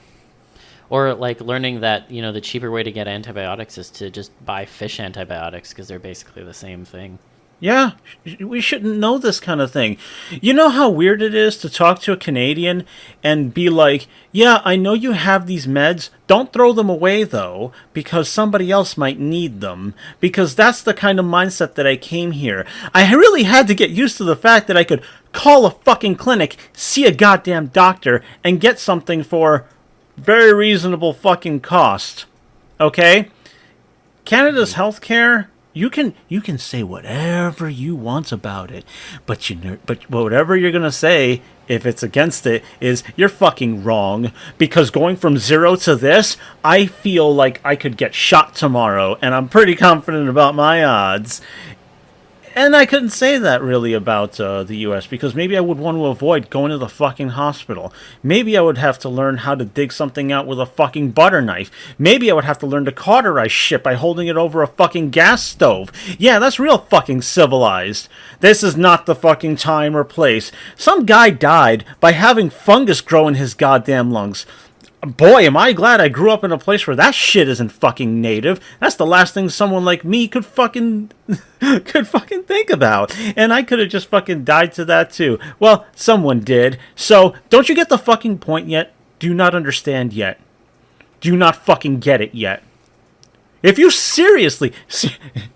Or learning that, the cheaper way to get antibiotics is to just buy fish antibiotics because they're basically the same thing. Yeah, we shouldn't know this kind of thing. You know how weird it is to talk to a Canadian and be like, yeah, I know you have these meds. Don't throw them away, though, because somebody else might need them. Because that's the kind of mindset that I came here. I really had to get used to the fact that I could call a fucking clinic, see a goddamn doctor, and get something for very reasonable fucking cost. Okay? Canada's healthcare... You can say whatever you want about it, but whatever you're gonna say if it's against it, is you're fucking wrong. Because going from 0 to this, I feel like I could get shot tomorrow, and I'm pretty confident about my odds. And I couldn't say that really about the U.S. because maybe I would want to avoid going to the fucking hospital. Maybe I would have to learn how to dig something out with a fucking butter knife. Maybe I would have to learn to cauterize shit by holding it over a fucking gas stove. Yeah, that's real fucking civilized. This is not the fucking time or place. Some guy died by having fungus grow in his goddamn lungs. Boy, am I glad I grew up in a place where that shit isn't fucking native. That's the last thing someone like me could fucking think about. And I could have just fucking died to that too. Well, someone did. So, don't you get the fucking point yet? Do you not understand yet? Do you not fucking get it yet? If you seriously...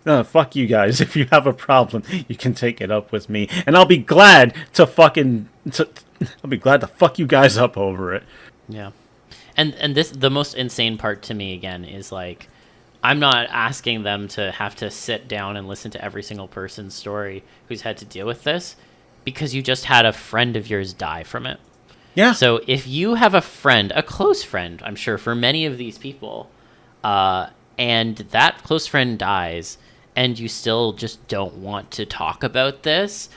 fuck you guys. If you have a problem, you can take it up with me. And I'll be glad to fucking... I'll be glad to fuck you guys up over it. Yeah. And this, the most insane part to me, again, is like, I'm not asking them to have to sit down and listen to every single person's story who's had to deal with this, because you just had a friend of yours die from it. Yeah. So if you have a friend, a close friend, I'm sure for many of these people, and that close friend dies, and you still just don't want to talk about this,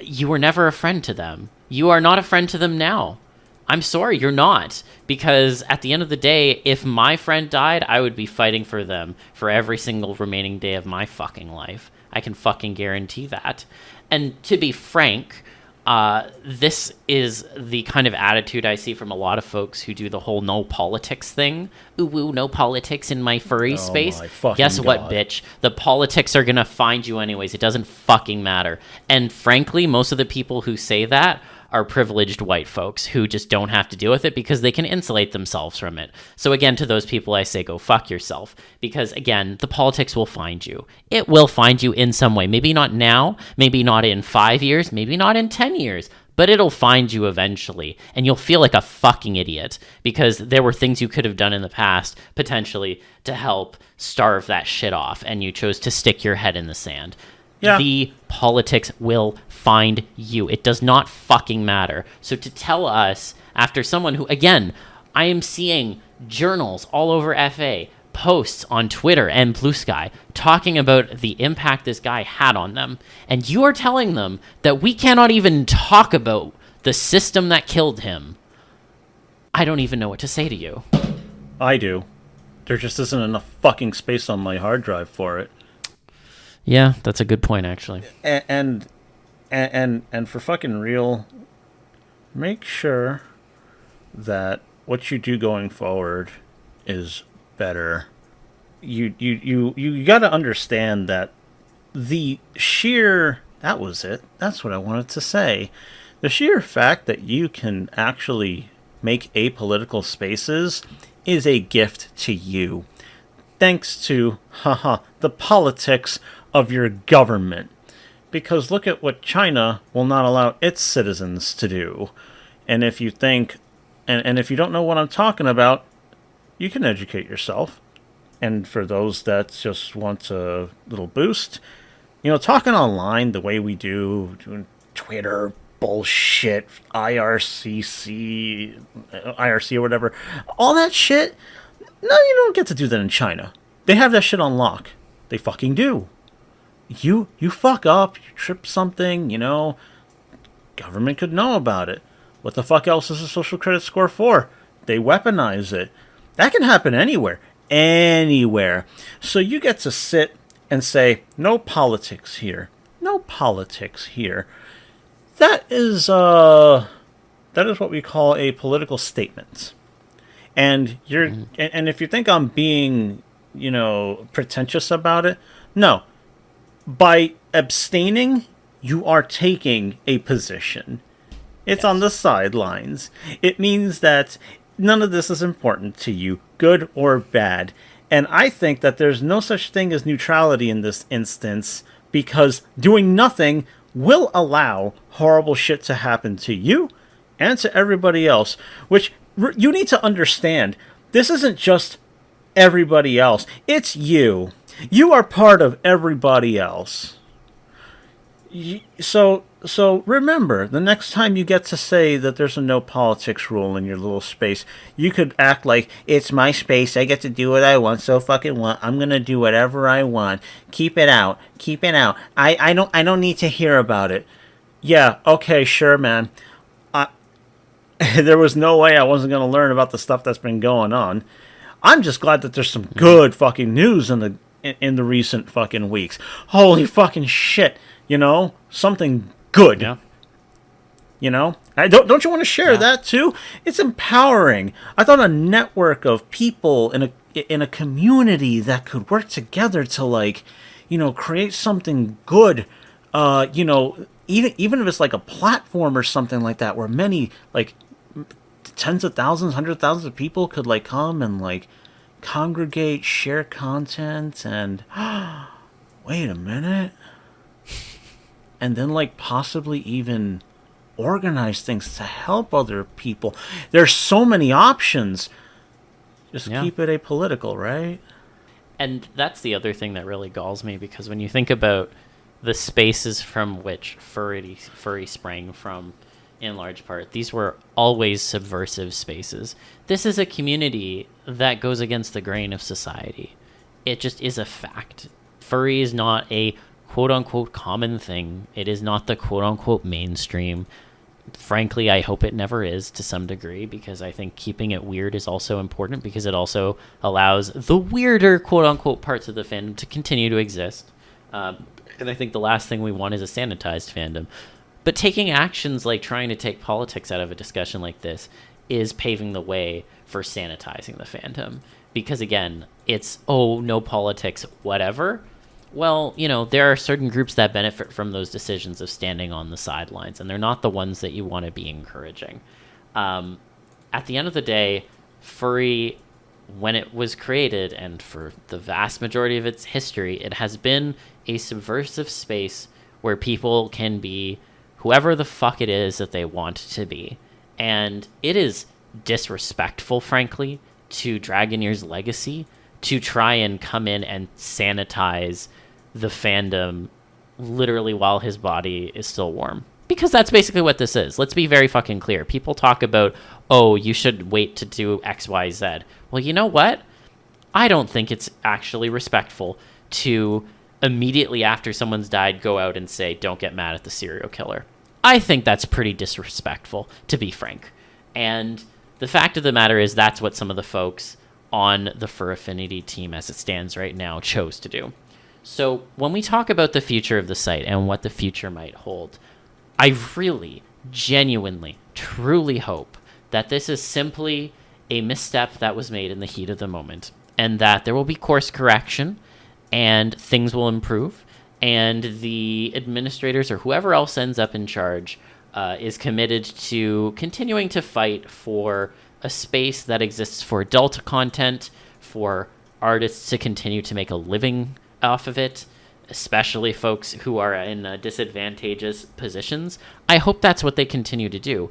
you were never a friend to them. You are not a friend to them now. I'm sorry, you're not. Because at the end of the day, if my friend died, I would be fighting for them for every single remaining day of my fucking life. I can fucking guarantee that. And to be frank, this is the kind of attitude I see from a lot of folks who do the whole no politics thing. Ooh, no politics in my furry space. Guess what, bitch? The politics are gonna find you anyways. It doesn't fucking matter. And frankly, most of the people who say that are privileged white folks who just don't have to deal with it because they can insulate themselves from it. So again, to those people, I say go fuck yourself. Because again, the politics will find you. It will find you in some way. Maybe not now, maybe not in 5 years, maybe not in 10 years, but it'll find you eventually. And you'll feel like a fucking idiot because there were things you could have done in the past, potentially, to help starve that shit off, and you chose to stick your head in the sand. Yeah. The politics will find you. It does not fucking matter. So to tell us, after someone who, again, I am seeing journals all over FA, posts on Twitter and Blue Sky, talking about the impact this guy had on them, and you are telling them that we cannot even talk about the system that killed him, I don't even know what to say to you. I do. There just isn't enough fucking space on my hard drive for it. Yeah, that's a good point, actually. And for fucking real, make sure that what you do going forward is better. You got to understand that the sheer... That was it. That's what I wanted to say. The sheer fact that you can actually make apolitical spaces is a gift to you. Thanks to, the politics of your government. Because look at what China will not allow its citizens to do. And if you think, and if you don't know what I'm talking about, you can educate yourself. And for those that just want a little boost, talking online the way we do, doing Twitter bullshit, IRC or whatever, all that shit, no, you don't get to do that in China. They have that shit on lock. They fucking do. You fuck up, you trip something, government could know about it. What the fuck else is a social credit score for? They weaponize it. That can happen anywhere. Anywhere. So you get to sit and say, no politics here. No politics here. That is what we call a political statement. And and if you think I'm being, pretentious about it, no. By abstaining, you are taking a position. It's on the sidelines. It means that none of this is important to you, good or bad. And I think that there's no such thing as neutrality in this instance, because doing nothing will allow horrible shit to happen to you and to everybody else, which you need to understand. This isn't just everybody else. It's you. You are part of everybody else. So So remember, the next time you get to say that there's a no politics rule in your little space, you could act like, it's my space, I get to do what I want, so fucking what, I'm gonna do whatever I want. Keep it out. Keep it out. I don't need to hear about it. Yeah, okay, sure, man. There was no way I wasn't gonna learn about the stuff that's been going on. I'm just glad that there's some good fucking news in the recent fucking weeks. Holy fucking shit, something good. Yeah. Don't you want to share that too? It's empowering. I thought a network of people in a community that could work together to create something good. Even if it's like a platform or something like that, where many tens of thousands, hundreds of thousands of people could come and congregate, share content, and wait a minute. And then possibly even organize things to help other people. There's so many options. Just keep it apolitical, right? And that's the other thing that really galls me, because when you think about the spaces from which furry sprang from, in large part, these were always subversive spaces. This is a community that goes against the grain of society. It just is a fact. Furry is not a quote-unquote common thing. It is not the quote-unquote mainstream. Frankly, I hope it never is, to some degree, because I think keeping it weird is also important, because it also allows the weirder quote-unquote parts of the fandom to continue to exist. And I think the last thing we want is a sanitized fandom. But taking actions like trying to take politics out of a discussion like this is paving the way for sanitizing the fandom. Because again, it's, no politics, whatever. Well, there are certain groups that benefit from those decisions of standing on the sidelines, and they're not the ones that you want to be encouraging. At the end of the day, furry, when it was created, and for the vast majority of its history, it has been a subversive space where people can be whoever the fuck it is that they want to be. And it is disrespectful, frankly, to Dragoneer's legacy to try and come in and sanitize the fandom literally while his body is still warm. Because that's basically what this is. Let's be very fucking clear. People talk about, you should wait to do X, Y, Z. Well, you know what? I don't think it's actually respectful to immediately after someone's died go out and say, don't get mad at the serial killer. I think that's pretty disrespectful, to be frank. And the fact of the matter is that's what some of the folks on the Fur Affinity team as it stands right now chose to do. So when we talk about the future of the site and what the future might hold, I really, genuinely, truly hope that this is simply a misstep that was made in the heat of the moment, and that there will be course correction and things will improve, and the administrators or whoever else ends up in charge is committed to continuing to fight for a space that exists for adult content, for artists to continue to make a living off of it, especially folks who are in disadvantageous positions. I hope that's what they continue to do.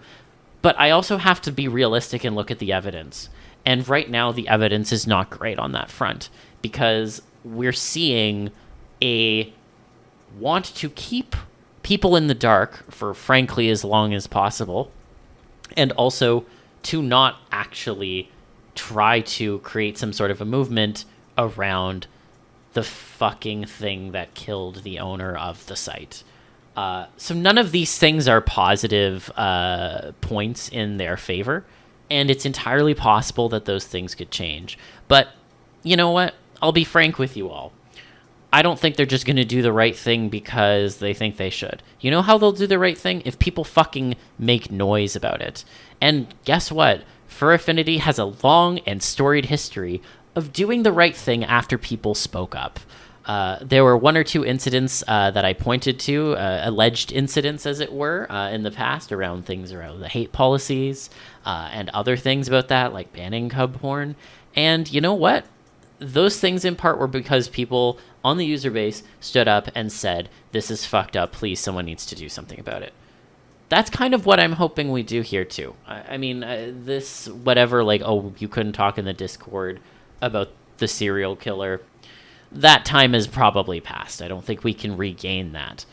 But I also have to be realistic and look at the evidence. And right now, the evidence is not great on that front, because we're seeing a want to keep people in the dark for, frankly, as long as possible, and also to not actually try to create some sort of a movement around the fucking thing that killed the owner of the site. So none of these things are positive points in their favor, and it's entirely possible that those things could change. But you know what? I'll be frank with you all. I don't think they're just going to do the right thing because they think they should. You know how they'll do the right thing? If people fucking make noise about it. And guess what? Fur Affinity has a long and storied history of doing the right thing after people spoke up. There were one or two incidents that I pointed to, alleged incidents, as it were, in the past around things around the hate policies and other things about that, like banning cub porn. And you know what? Those things in part were because people on the user base stood up and said, this is fucked up, please, someone needs to do something about it. That's kind of what I'm hoping we do here, too. I mean, this, whatever, like, you couldn't talk in the Discord about the serial killer, that time has probably passed. I don't think we can regain that.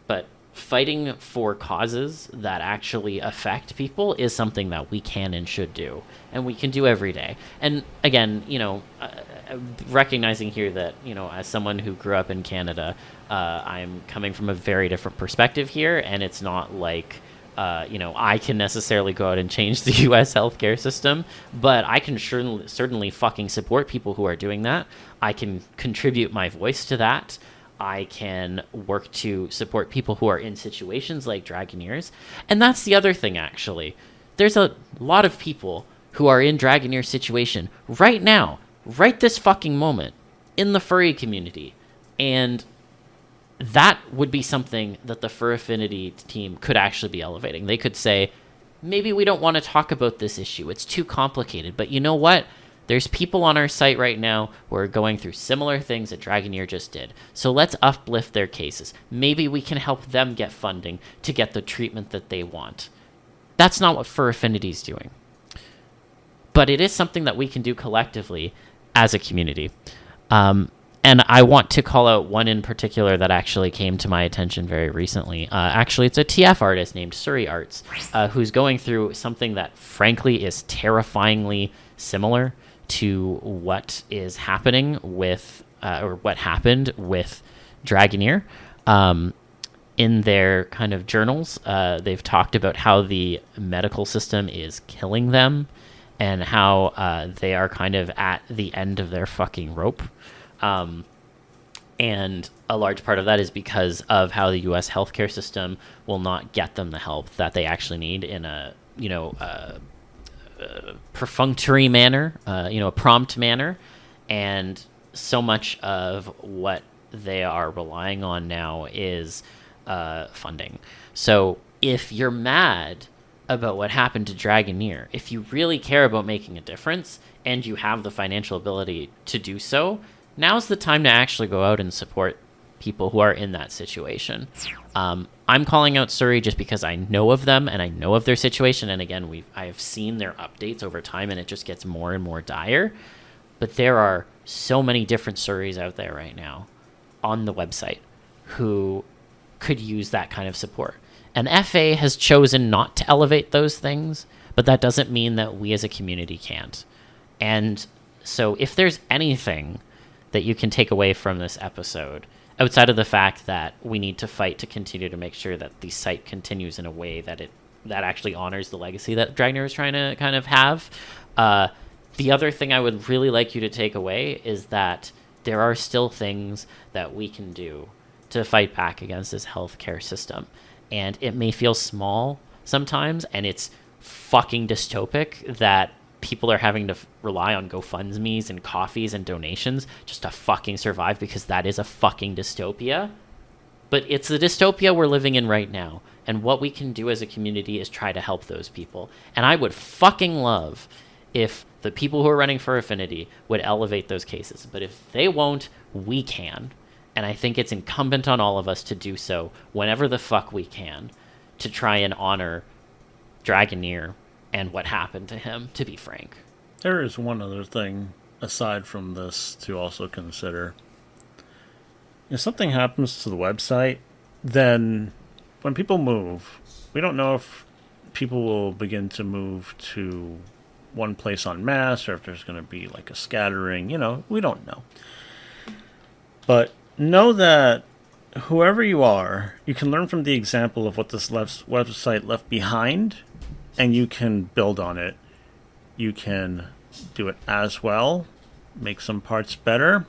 But fighting for causes that actually affect people is something that we can and should do, and we can do every day. And again, recognizing here that, as someone who grew up in Canada, I'm coming from a very different perspective here, and it's not like, I can necessarily go out and change the U.S. healthcare system, but I can certainly fucking support people who are doing that. I can contribute my voice to that. I can work to support people who are in situations like Dragoneers. And that's the other thing, actually. There's a lot of people who are in Dragoneer situation right now, right this fucking moment, in the furry community. And that would be something that the Fur Affinity team could actually be elevating. They could say, maybe we don't want to talk about this issue. It's too complicated. But you know what? There's people on our site right now who are going through similar things that Dragoneer just did. So let's uplift their cases. Maybe we can help them get funding to get the treatment that they want. That's not what Fur Affinity is doing. But it is something that we can do collectively as a community. And I want to call out one in particular that actually came to my attention very recently. Actually, it's a TF artist named Surrey Arts, who's going through something that, frankly, is terrifyingly similar to what is happening with, or what happened with Dragoneer. In their kind of journals, they've talked about how the medical system is killing them and how they are kind of at the end of their fucking rope. And a large part of that is because of how the U.S. healthcare system will not get them the help that they actually need in a, perfunctory manner, a prompt manner. And so much of what they are relying on now is funding. So if you're mad about what happened to Dragoneer, if you really care about making a difference and you have the financial ability to do so, now's the time to actually go out and support people who are in that situation. I'm calling out Surrey just because I know of them and I know of their situation. And again, I have seen their updates over time, and it just gets more and more dire. But there are so many different Surreys out there right now on the website who could use that kind of support. And FA has chosen not to elevate those things, but that doesn't mean that we as a community can't. And so if there's anything that you can take away from this episode, outside of the fact that we need to fight to continue to make sure that the site continues in a way that that actually honors the legacy that Dragoneer is trying to kind of have, the other thing I would really like you to take away is that there are still things that we can do to fight back against this healthcare system. And it may feel small sometimes, and it's fucking dystopic that people are having to rely on GoFundMes and coffees and donations just to fucking survive, because that is a fucking dystopia. But it's the dystopia we're living in right now. And what we can do as a community is try to help those people. And I would fucking love if the people who are running for Affinity would elevate those cases. But if they won't, we can. And I think it's incumbent on all of us to do so whenever the fuck we can, to try and honor Dragoneer and what happened to him, to be frank. There is one other thing aside from this to also consider. If something happens to the website, then when people move, we don't know if people will begin to move to one place en masse or if there's going to be like a scattering. We don't know. But know that whoever you are, you can learn from the example of what this website left behind, and you can build on it. You can do it as well, make some parts better,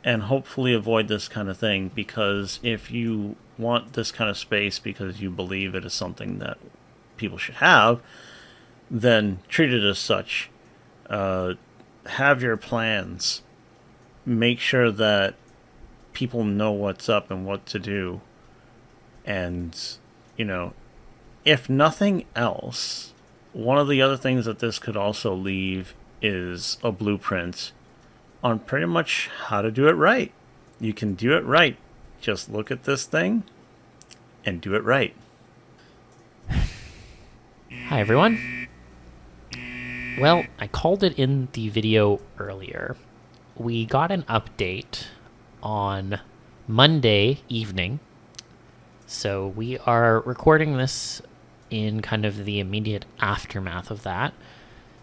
and hopefully avoid this kind of thing. Because if you want this kind of space because you believe it is something that people should have, then treat it as such. Have your plans. Make sure that people know what's up and what to do. And, if nothing else, one of the other things that this could also leave is a blueprint on pretty much how to do it right. You can do it right. Just look at this thing and do it right. Hi, everyone. Well, I called it in the video earlier. We got an update on Monday evening So we are recording this in kind of the immediate aftermath of that.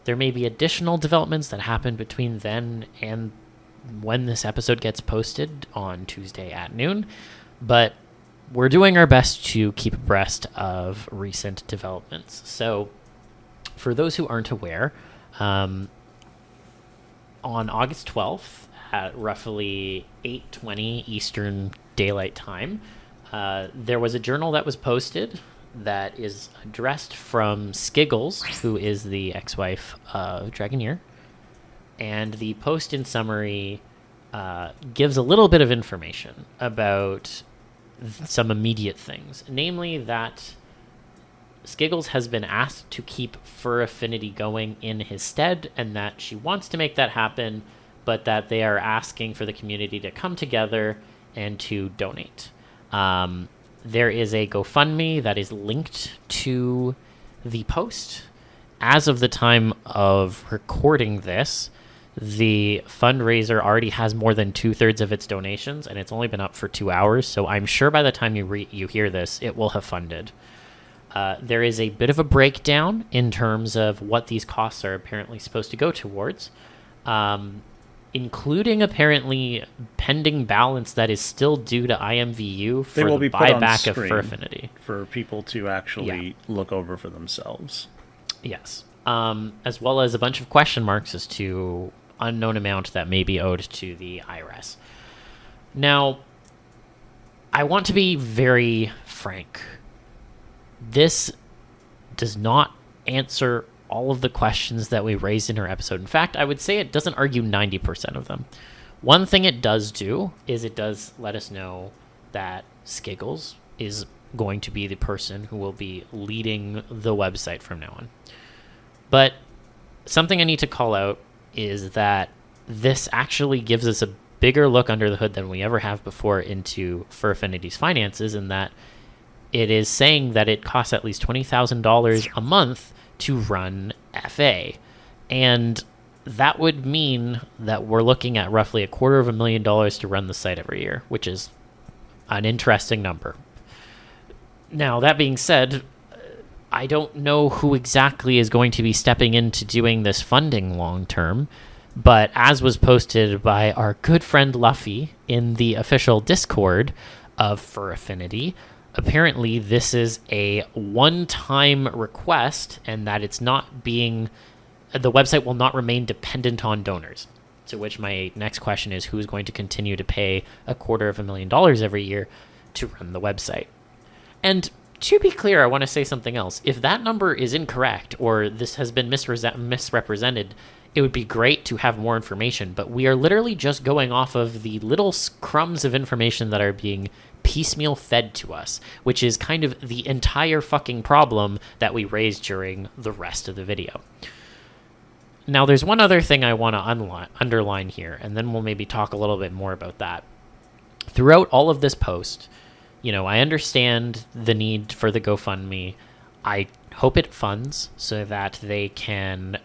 There may be additional developments that happen between then and when this episode gets posted on Tuesday at noon, but we're doing our best to keep abreast of recent developments. So for those who aren't aware, on August 12th at roughly 8:20 Eastern Daylight Time, there was a journal that was posted that is addressed from Skiggles, who is the ex-wife of Dragoneer. And the post in summary gives a little bit of information about some immediate things. Namely that Skiggles has been asked to keep Fur Affinity going in his stead, and that she wants to make that happen, but that they are asking for the community to come together and to donate. There is a GoFundMe that is linked to the post. As of the time of recording this, the fundraiser already has more than 2/3 of its donations, and it's only been up for 2 hours, so I'm sure by the time you hear this, it will have funded. There is a bit of a breakdown in terms of what these costs are apparently supposed to go towards, including apparently pending balance that is still due to IMVU for They will the be put on buyback of screen Fur Affinity. for people to actually look over for themselves. Yes. As well as a bunch of question marks as to unknown amount that may be owed to the IRS. Now, I want to be very frank. This does not answer all of the questions that we raised in our episode. In fact, I would say it doesn't argue 90% of them. One thing it does do is it does let us know that Skiggles is going to be the person who will be leading the website from now on. But something I need to call out is that this actually gives us a bigger look under the hood than we ever have before into Fur Affinity's finances, in that it is saying that it costs at least $20,000 a month to run FA. And that would mean that we're looking at roughly $250,000 to run the site every year, which is an interesting number. Now, that being said, I don't know who exactly is going to be stepping into doing this funding long term, but as was posted by our good friend Luffy in the official Discord of Fur Affinity, apparently this is a one-time request, and that it's not being, the website will not remain dependent on donors. To which my next question is, who's going to continue to pay $250,000 every year to run the website? And to be clear, I want to say something else. If that number is incorrect, or this has been misrepresented, it would be great to have more information, but we are literally just going off of the little crumbs of information that are being piecemeal fed to us, which is kind of the entire fucking problem that we raised during the rest of the video. Now, there's one other thing I want to underline here, and then we'll maybe talk a little bit more about that. Throughout all of this post, I understand the need for the GoFundMe. I hope it funds so that they can,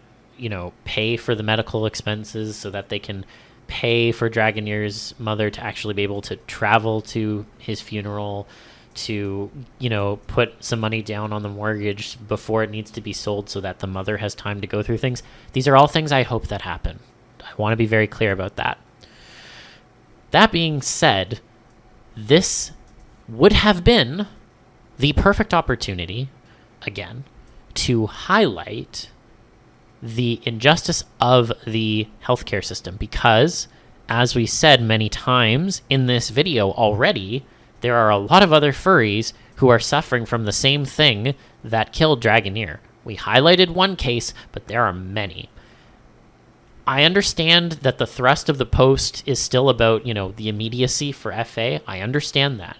pay for the medical expenses, so that they can pay for Dragoneer's mother to actually be able to travel to his funeral, to, put some money down on the mortgage before it needs to be sold so that the mother has time to go through things. These are all things I hope that happen. I want to be very clear about that. That being said, this would have been the perfect opportunity, again, to highlight the injustice of the healthcare system, because, as we said many times in this video already, there are a lot of other furries who are suffering from the same thing that killed Dragoneer. We highlighted one case, but there are many. I understand that the thrust of the post is still about, the immediacy for FA. I understand that.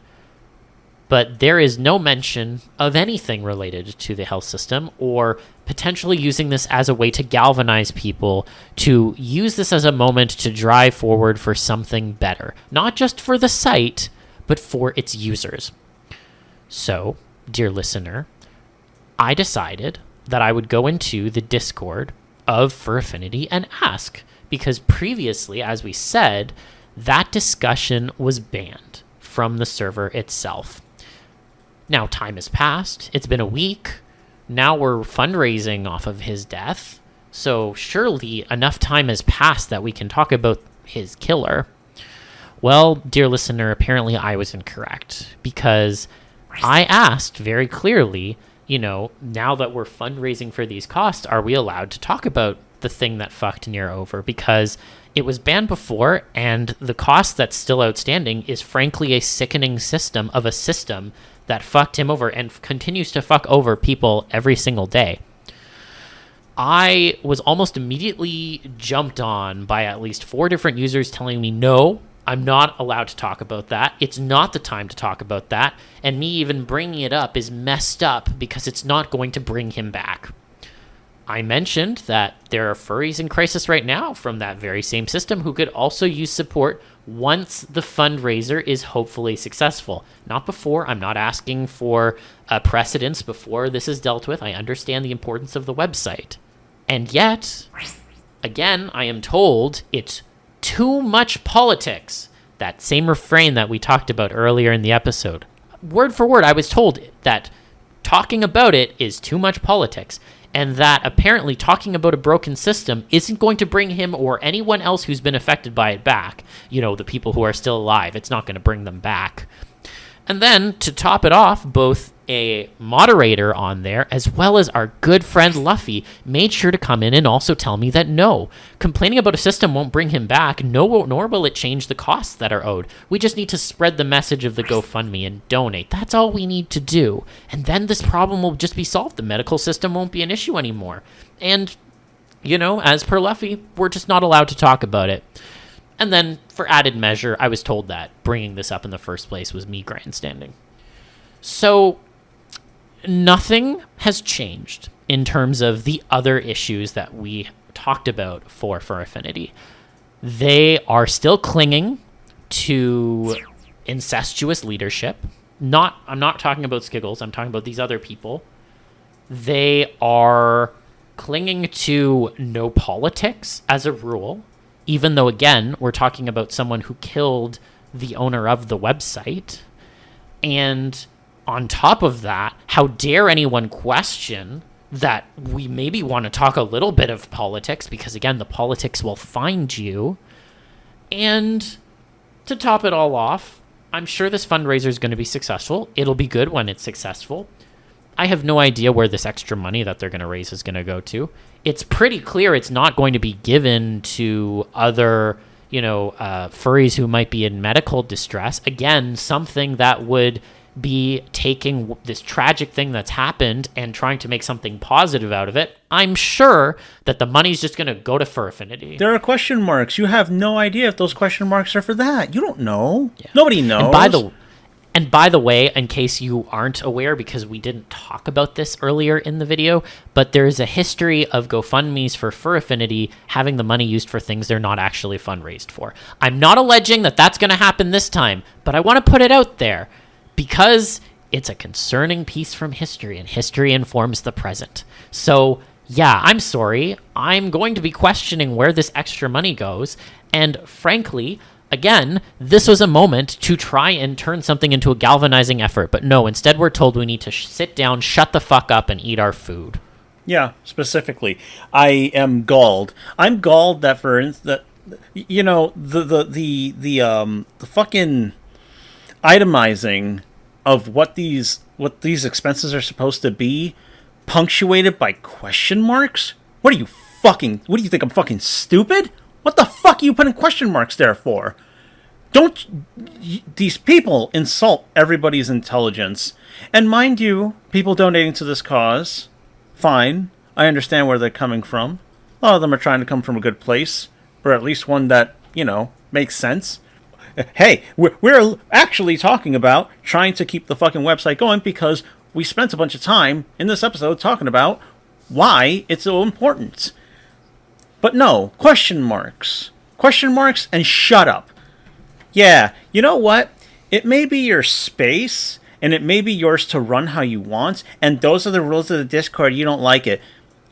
But there is no mention of anything related to the health system, or potentially using this as a way to galvanize people to use this as a moment to drive forward for something better. Not just for the site, but for its users. So, dear listener, I decided that I would go into the Discord of Fur Affinity and ask, because previously, as we said, that discussion was banned from the server itself. Now, time has passed. It's been a week. Now we're fundraising off of his death. So surely enough time has passed that we can talk about his killer. Well, dear listener, apparently I was incorrect, because I asked very clearly, now that we're fundraising for these costs, are we allowed to talk about the thing that fucked Near over? Because it was banned before, and the cost that's still outstanding is frankly a sickening system of a system that fucked him over and continues to fuck over people every single day. I was almost immediately jumped on by at least 4 different users telling me, no, I'm not allowed to talk about that. It's not the time to talk about that. And me even bringing it up is messed up because it's not going to bring him back. I mentioned that there are furries in crisis right now from that very same system who could also use support once the fundraiser is hopefully successful. Not before. I'm not asking for precedence before this is dealt with. I understand the importance of the website. And yet, again, I am told it's too much politics. That same refrain that we talked about earlier in the episode. Word for word, I was told that talking about it is too much politics, and that apparently talking about a broken system isn't going to bring him or anyone else who's been affected by it back. The people who are still alive, it's not going to bring them back. And then, to top it off, both a moderator on there, as well as our good friend Luffy, made sure to come in and also tell me that no, complaining about a system won't bring him back, nor will it change the costs that are owed. We just need to spread the message of the GoFundMe and donate. That's all we need to do. And then this problem will just be solved. The medical system won't be an issue anymore. And, as per Luffy, we're just not allowed to talk about it. And then, for added measure, I was told that bringing this up in the first place was me grandstanding. So, nothing has changed in terms of the other issues that we talked about for Fur Affinity. They are still clinging to incestuous leadership. I'm not talking about Skiggles, I'm talking about these other people. They are clinging to no politics as a rule, even though, again, we're talking about someone who killed the owner of the website. And on top of that, how dare anyone question that we maybe want to talk a little bit of politics, because, again, the politics will find you. And to top it all off, I'm sure this fundraiser is going to be successful. It'll be good when it's successful. I have no idea where this extra money that they're going to raise is going to go to. It's pretty clear it's not going to be given to other, furries who might be in medical distress. Again, something that would be taking this tragic thing that's happened and trying to make something positive out of it. I'm sure that the money's just going to go to Fur Affinity. There are question marks. You have no idea if those question marks are for that. You don't know. Yeah. Nobody knows. And by the way, in case you aren't aware, because we didn't talk about this earlier in the video, but there is a history of GoFundMes for Fur Affinity having the money used for things they're not actually fundraised for. I'm not alleging that that's going to happen this time, but I want to put it out there because it's a concerning piece from history, and history informs the present. So, yeah, I'm sorry. I'm going to be questioning where this extra money goes, and frankly, again, this was a moment to try and turn something into a galvanizing effort. But no, instead we're told we need to sit down, shut the fuck up, and eat our food. Yeah, specifically. I am galled. I'm galled that the fucking itemizing of what these expenses are supposed to be, punctuated by question marks? What do you think, I'm fucking stupid? What the fuck are you putting question marks there for? These people insult everybody's intelligence. And mind you, people donating to this cause, fine. I understand where they're coming from. A lot of them are trying to come from a good place, or at least one that, makes sense. Hey, we're actually talking about trying to keep the fucking website going because we spent a bunch of time in this episode talking about why it's so important. But no, question marks. Question marks and shut up. Yeah, you know what? It may be your space, and it may be yours to run how you want, and those are the rules of the Discord, you don't like it.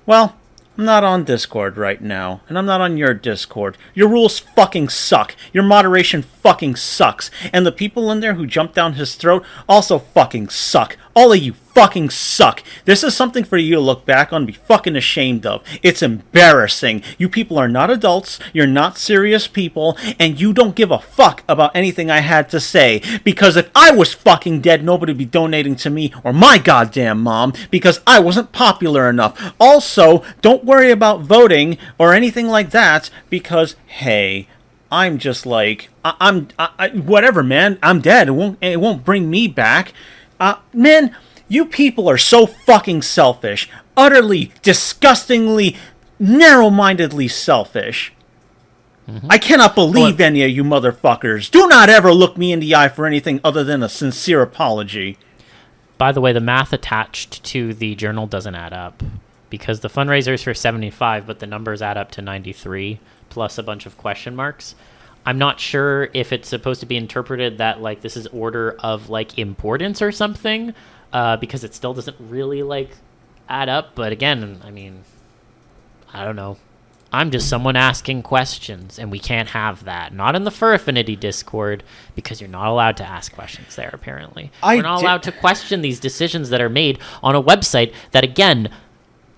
Well, I'm I'm not on Discord right now, and I'm not on your Discord. Your rules fucking suck. Your moderation fucking sucks. And the people in there who jumped down his throat also fucking suck. All of you fucking suck. This is something for you to look back on and be fucking ashamed of. It's embarrassing. You people are not adults, you're not serious people, and you don't give a fuck about anything I had to say. Because if I was fucking dead, nobody would be donating to me or my goddamn mom, because I wasn't popular enough. Also, don't worry about voting or anything like that, because, hey, I'm just like, whatever, man. I'm dead. It won't bring me back. Man, you people are so fucking selfish. Utterly, disgustingly, narrow-mindedly selfish. I cannot believe any of you motherfuckers. Do not ever look me in the eye for anything other than a sincere apology. By the way, the math attached to the journal doesn't add up, because the fundraiser is for 75, but the numbers add up to 93, plus a bunch of question marks. I'm not sure if it's supposed to be interpreted that, like, this is order of, like, importance or something, because it still doesn't really, like, add up. But again, I mean, I don't know. I'm just someone asking questions, and we can't have that. Not in the Fur Affinity Discord, because you're not allowed to ask questions there, apparently. We're not allowed to question these decisions that are made on a website that, again,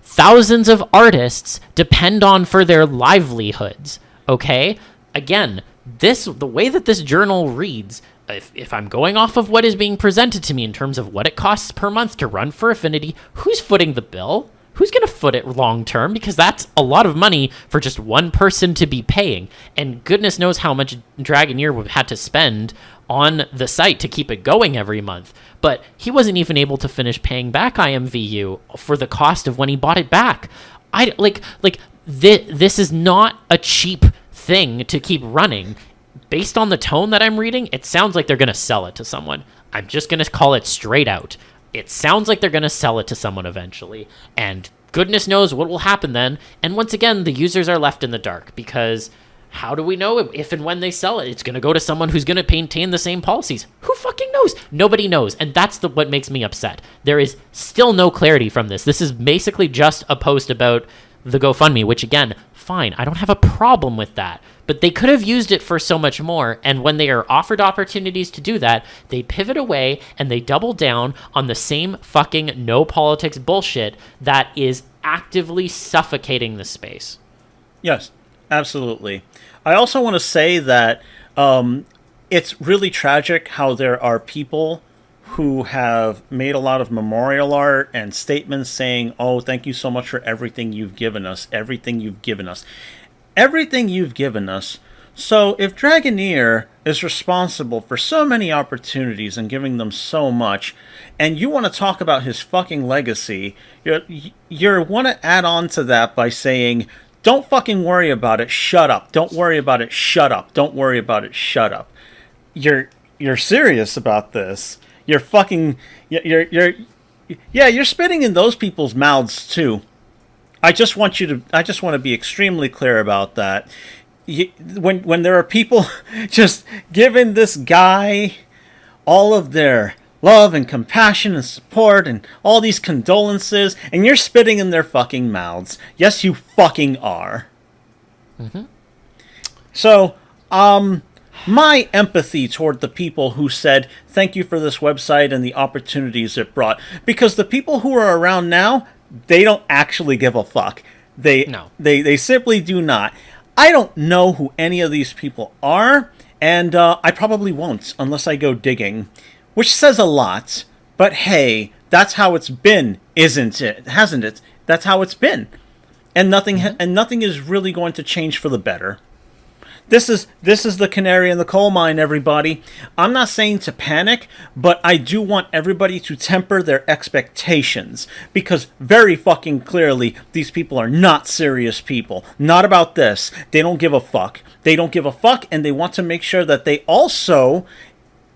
thousands of artists depend on for their livelihoods, okay? Again, the way that this journal reads, if I'm going off of what is being presented to me in terms of what it costs per month to run Fur Affinity, who's footing the bill? Who's going to foot it long term? Because that's a lot of money for just one person to be paying. And goodness knows how much Dragoneer had to spend on the site to keep it going every month. But he wasn't even able to finish paying back IMVU for the cost of when he bought it back. This is not a cheap thing to keep running. Based on the tone that I'm reading, it sounds like they're going to sell it to someone. I'm just going to call it straight out. It sounds like they're going to sell it to someone eventually. And goodness knows what will happen then. And once again, the users are left in the dark, because how do we know if and when they sell it? It's going to go to someone who's going to maintain the same policies. Who fucking knows? Nobody knows. And that's what makes me upset. There is still no clarity from this. This is basically just a post about the GoFundMe, which again, fine. I don't have a problem with that. But they could have used it for so much more, and when they are offered opportunities to do that, they pivot away and they double down on the same fucking no politics bullshit that is actively suffocating the space. Yes, absolutely. I also want to say that it's really tragic how there are people who have made a lot of memorial art and statements saying, oh, thank you so much for everything you've given us, everything you've given us. Everything you've given us. So if Dragoneer is responsible for so many opportunities and giving them so much, and you want to talk about his fucking legacy, you want to add on to that by saying, don't fucking worry about it, shut up. Don't worry about it, shut up. Don't worry about it, shut up. You're serious about this. You're fucking... You're spitting in those people's mouths too. I just want to be extremely clear about that. When there are people just giving this guy all of their love and compassion and support and all these condolences, and you're spitting in their fucking mouths. Yes, you fucking are. Mm-hmm. So, my empathy toward the people who said, thank you for this website and the opportunities it brought. Because the people who are around now, they don't actually give a fuck. They simply do not. I don't know who any of these people are, and I probably won't unless I go digging, which says a lot. But hey, that's how it's been, isn't it? Hasn't it? That's how it's been, and nothing is really going to change for the better. This is the canary in the coal mine, everybody. I'm not saying to panic, but I do want everybody to temper their expectations, because very fucking clearly, these people are not serious people. Not about this. They don't give a fuck. They don't give a fuck, and they want to make sure that they also,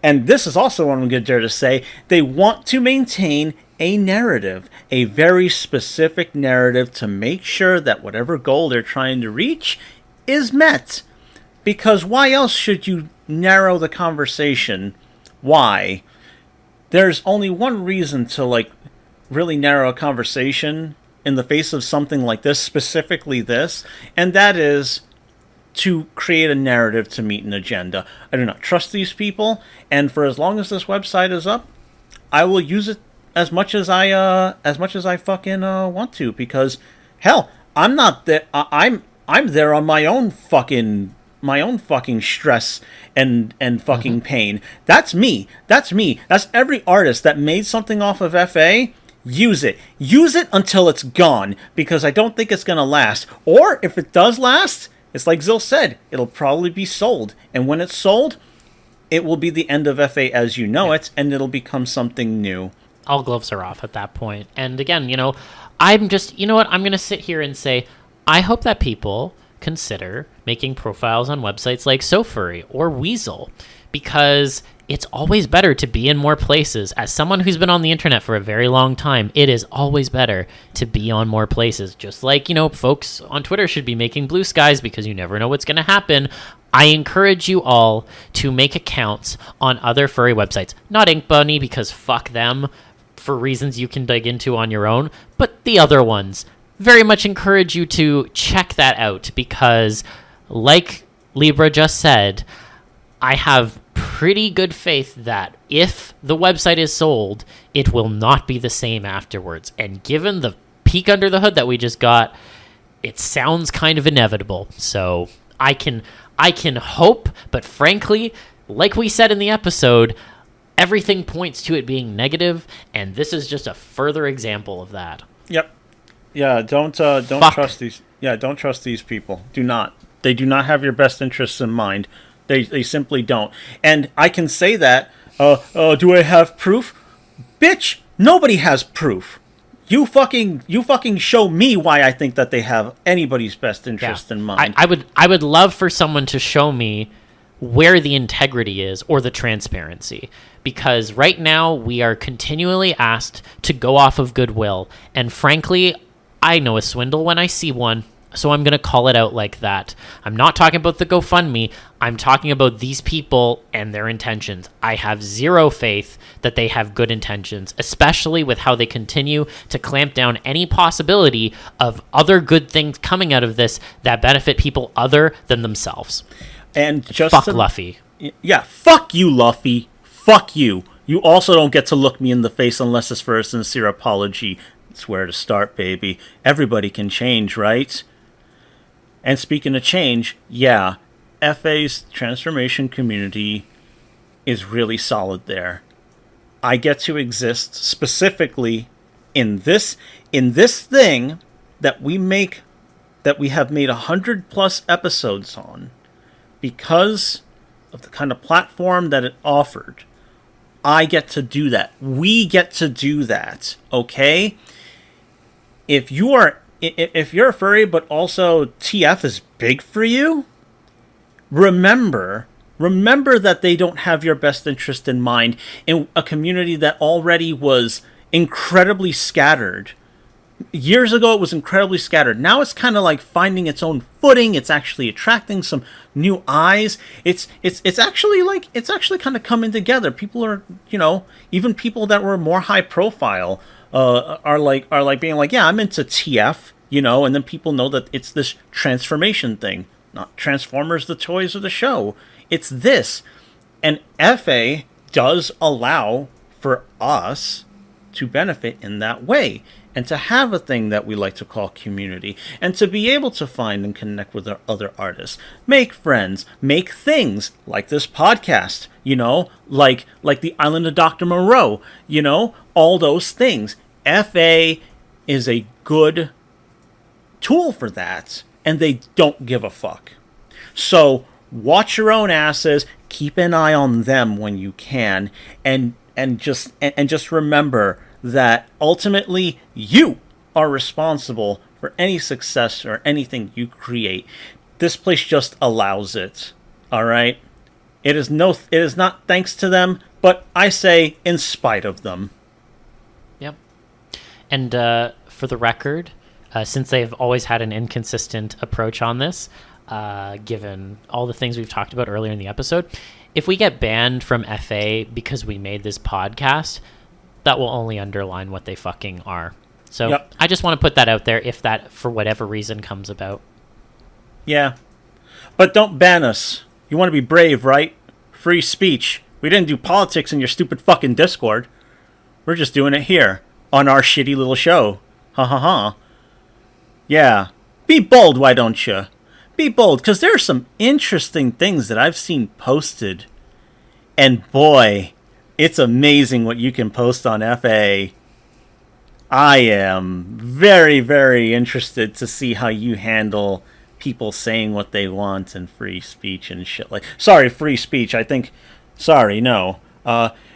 and this is also what I'm going to dare to say, they want to maintain a narrative, a very specific narrative, to make sure that whatever goal they're trying to reach is met. Because why else should you narrow the conversation? Why? There's only one reason to, really narrow a conversation in the face of something like this, specifically this, and that is to create a narrative to meet an agenda. I do not trust these people, and for as long as this website is up, I will use it as much as I fucking want to, because hell, I'm not there. I'm there on my own fucking stress and fucking pain. That's me. That's every artist that made something off of FA. Use it until it's gone, because I don't think it's gonna last. Or if it does last, it's like Zil said, it'll probably be sold, and when it's sold, it will be the end of FA as you know it, and it'll become something new. All gloves are off at that point. And again, I'm just, I'm going to sit here and say, I hope that people consider making profiles on websites like SoFurry or Weasel, because it's always better to be in more places. As someone who's been on the internet for a very long time, it is always better to be on more places. Just like, folks on Twitter should be making blue skies, because you never know what's going to happen. I encourage you all to make accounts on other furry websites. Not Ink Bunny, because fuck them, for reasons you can dig into on your own, but the other ones. Very much encourage you to check that out, because like Libra just said, I have pretty good faith that if the website is sold, it will not be the same afterwards. And given the peek under the hood that we just got, it sounds kind of inevitable. So I can hope, but frankly, like we said in the episode, everything points to it being negative, and this is just a further example of that. Yep. Yeah, don't trust these. Yeah, don't trust these people. Do not. They do not have your best interests in mind. They simply don't. And I can say that. Do I have proof? Bitch, nobody has proof. You fucking show me why I think that they have anybody's best interest in mind. I would love for someone to show me where the integrity is or the transparency, because right now we are continually asked to go off of goodwill, and frankly, I know a swindle when I see one, so I'm going to call it out like that. I'm not talking about the GoFundMe. I'm talking about these people and their intentions. I have zero faith that they have good intentions, especially with how they continue to clamp down any possibility of other good things coming out of this that benefit people other than themselves. And just fuck Luffy. Yeah, fuck you, Luffy. Fuck you. You also don't get to look me in the face unless it's for a sincere apology. It's where to start, baby. Everybody can change, right? And speaking of change, yeah, FA's transformation community is really solid there. I get to exist specifically in this thing that we have made 100+ episodes on, because of the kind of platform that it offered. I get to do that. We get to do that. Okay? If you're a furry, but also TF is big for you, remember that they don't have your best interest in mind in a community that already was incredibly scattered. Years ago, it was incredibly scattered. Now it's kind of like finding its own footing. It's actually attracting some new eyes. It's actually kind of coming together. People are, even people that were more high profile, are like being like, yeah, I'm into TF, and then people know that it's this transformation thing, not Transformers, the toys or the show. It's this, and FA does allow for us to benefit in that way, and to have a thing that we like to call community, and to be able to find and connect with our other artists, make friends, make things like this podcast, like the Island of Dr. Moreau, all those things. FA is a good tool for that, and they don't give a fuck. So watch your own asses, keep an eye on them when you can, and just remember that ultimately you are responsible for any success or anything you create. This place just allows it. All right? It is not thanks to them, but I say in spite of them. Yep. And for the record, since they've always had an inconsistent approach on this, given all the things we've talked about earlier in the episode, if we get banned from FA because we made this podcast, that will only underline what they fucking are. So Yep. I just want to put that out there if that, for whatever reason, comes about. Yeah. But don't ban us. You want to be brave, right? Free speech. We didn't do politics in your stupid fucking Discord. We're just doing it here on our shitty little show. Ha ha ha. Yeah. Be bold, why don't you? Be bold, because there are some interesting things that I've seen posted. And boy, it's amazing what you can post on FA. I am very, very interested to see how you handle people saying what they want and free speech and shit like. Sorry, free speech. I think. Sorry, no.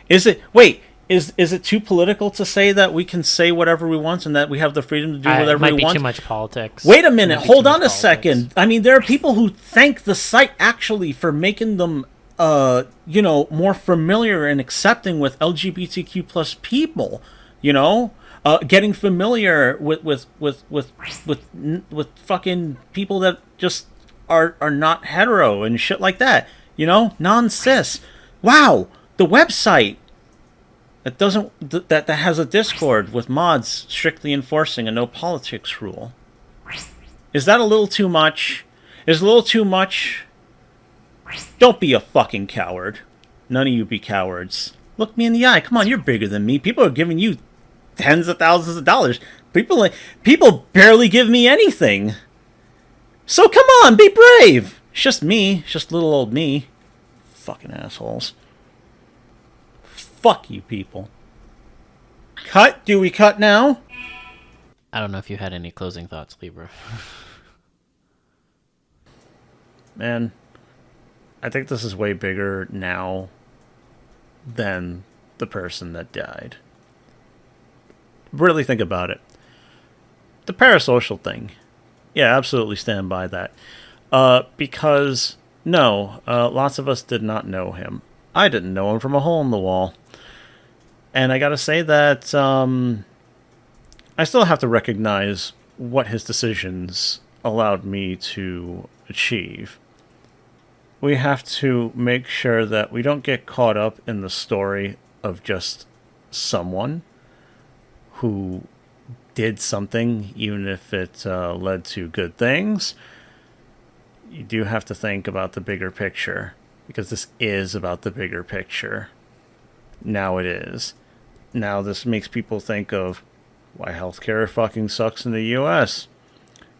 Is it? Wait. Is it too political to say that we can say whatever we want and that we have the freedom to do whatever we want? It might be too much politics. Wait a minute. Hold on a second. I mean, there are people who thank the site actually for making them, more familiar and accepting with LGBTQ plus people. Getting familiar with fucking people that just are not hetero and shit like that. Non-cis. Wow, the website that has a Discord with mods strictly enforcing a no politics rule. Is that a little too much? Is it a little too much? Don't be a fucking coward. None of you be cowards. Look me in the eye. Come on, you're bigger than me. People are giving you tens of thousands of dollars. People barely give me anything. So come on, be brave. It's just me. It's just little old me. Fucking assholes. Fuck you people. Cut? Do we cut now? I don't know if you had any closing thoughts, Libra. Man, I think this is way bigger now than the person that died. Really think about it. The parasocial thing. Yeah, absolutely stand by that. Because, no, lots of us did not know him. I didn't know him from a hole in the wall. And I gotta say that I still have to recognize what his decisions allowed me to achieve. We have to make sure that we don't get caught up in the story of just someone who did something, even if it led to good things. You do have to think about the bigger picture, because this is about the bigger picture. Now it is. Now this makes people think of why healthcare fucking sucks in the US.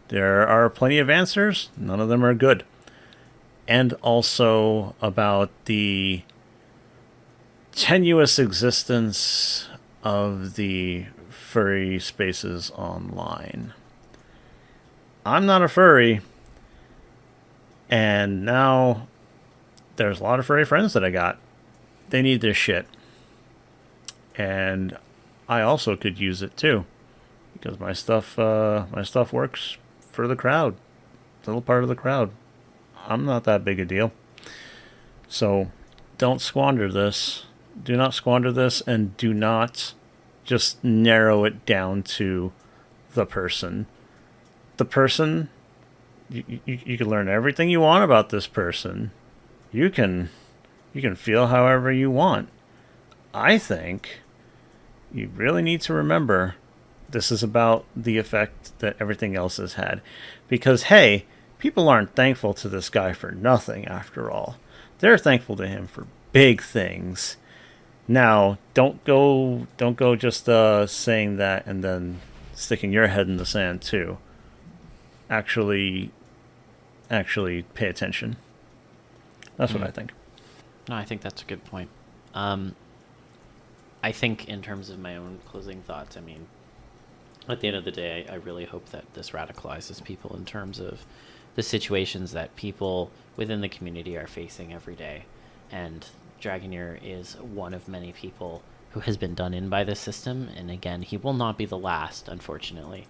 There are plenty of answers. None of them are good. And also about the tenuous existence of the furry spaces online. I'm not a furry. And now there's a lot of furry friends that I got. They need this shit. And I also could use it too, because my stuff works for the crowd, little part of the crowd. I'm not that big a deal. So don't squander this. Do not squander this, and do not just narrow it down to the person. The person, you can learn everything you want about this person. You can feel however you want. I think you really need to remember this is about the effect that everything else has had. Because, hey, people aren't thankful to this guy for nothing, after all. They're thankful to him for big things. Now, don't go just saying that and then sticking your head in the sand, too. Actually pay attention. That's what I think. No, I think that's a good point. I think in terms of my own closing thoughts, I mean, at the end of the day, I really hope that this radicalizes people in terms of the situations that people within the community are facing every day. And Dragoneer is one of many people who has been done in by this system. And again, he will not be the last, unfortunately.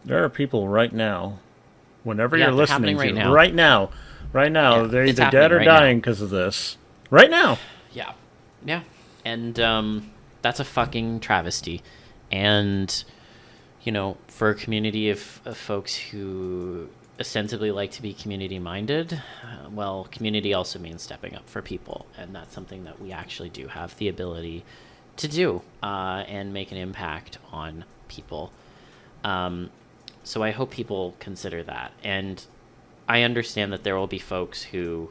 There are people right now, whenever Yeah, you're they're listening happening to right now. right now, Yeah, they're it's either dead or happening right dying now. because of this. Right now. Yeah. Yeah. And that's a fucking travesty. And, for a community of folks who ostensibly like to be community-minded, well, community also means stepping up for people. And that's something that we actually do have the ability to do and make an impact on people. So I hope people consider that. And I understand that there will be folks who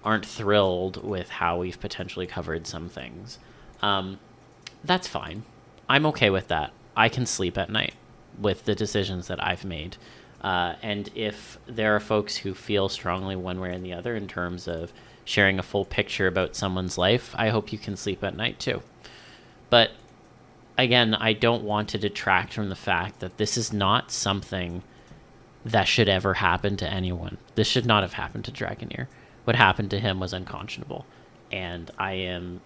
aren't thrilled with how we've potentially covered some things. That's fine. I'm okay with that. I can sleep at night with the decisions that I've made. And if there are folks who feel strongly one way or the other in terms of sharing a full picture about someone's life, I hope you can sleep at night too. But again, I don't want to detract from the fact that this is not something that should ever happen to anyone. This should not have happened to Dragoneer. What happened to him was unconscionable. And I am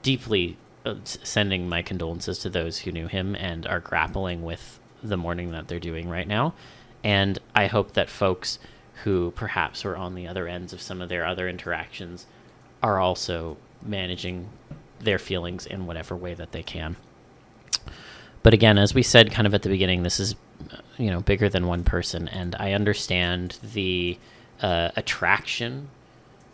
deeply sending my condolences to those who knew him and are grappling with the mourning that they're doing right now. And I hope that folks who perhaps were on the other ends of some of their other interactions are also managing their feelings in whatever way that they can. But again, as we said kind of at the beginning, this is, bigger than one person. And I understand the attraction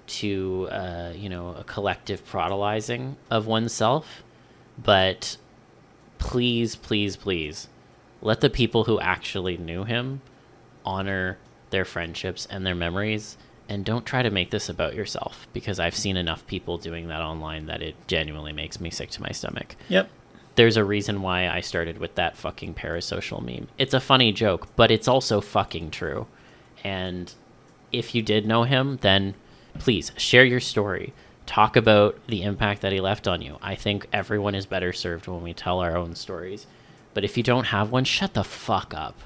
to, a collective prodigalizing of oneself. But please, please, please, let the people who actually knew him honor their friendships and their memories. And don't try to make this about yourself, because I've seen enough people doing that online that it genuinely makes me sick to my stomach. Yep. There's a reason why I started with that fucking parasocial meme. It's a funny joke, but it's also fucking true. And if you did know him, then please share your story. Talk about the impact that he left on you. I think everyone is better served when we tell our own stories. But if you don't have one, shut the fuck up.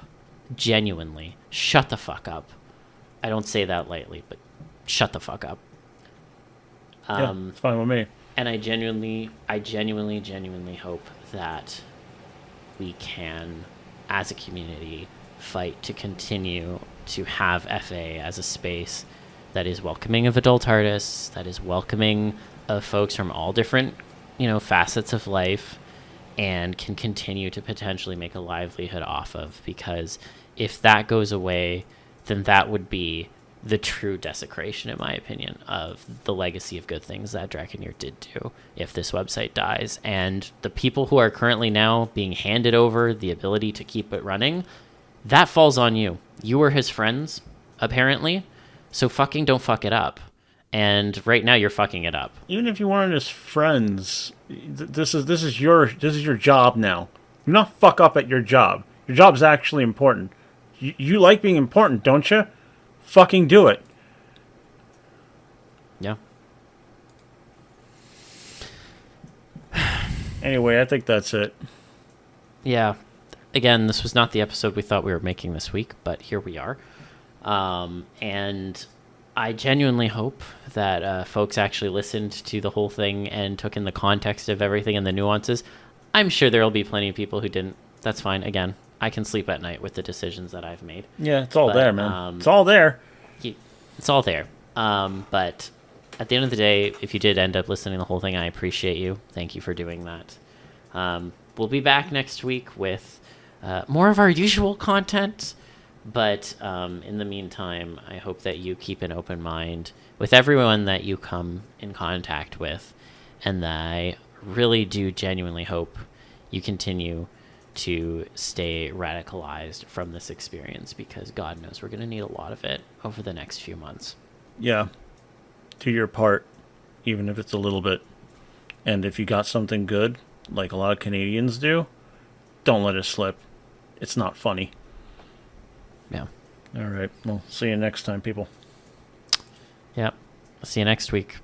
Genuinely, shut the fuck up. I don't say that lightly, but shut the fuck up. Yeah, it's fine with me. And I genuinely hope that we can, as a community, fight to continue to have FA as a space that is welcoming of adult artists, that is welcoming of folks from all different, facets of life, and can continue to potentially make a livelihood off of. Because if that goes away, then that would be the true desecration, in my opinion, of the legacy of good things that Dragoneer did do if this website dies. And the people who are currently now being handed over the ability to keep it running, that falls on you. You were his friends, apparently, so fucking don't fuck it up. And right now you're fucking it up. Even if you weren't his friends, this is your job now. Do not fuck up at your job. Your job's actually important. You like being important, don't you? Fucking do it. Yeah. Anyway, I think that's it. Yeah. Again, this was not the episode we thought we were making this week, but here we are. And I genuinely hope that folks actually listened to the whole thing and took in the context of everything and the nuances. I'm sure there will be plenty of people who didn't. That's fine. Again, I can sleep at night with the decisions that I've made. Yeah, it's all there, man. It's all there. It's all there. But at the end of the day, if you did end up listening to the whole thing, I appreciate you. Thank you for doing that. We'll be back next week with more of our usual content. But in the meantime, I hope that you keep an open mind with everyone that you come in contact with. And that I really do genuinely hope you continue to stay radicalized from this experience, because God knows we're going to need a lot of it over the next few months. Yeah. Do your part, even if it's a little bit. And if you got something good, like a lot of Canadians do, don't let it slip. It's not funny. Yeah. All right. Well, see you next time, people. Yep. See you next week.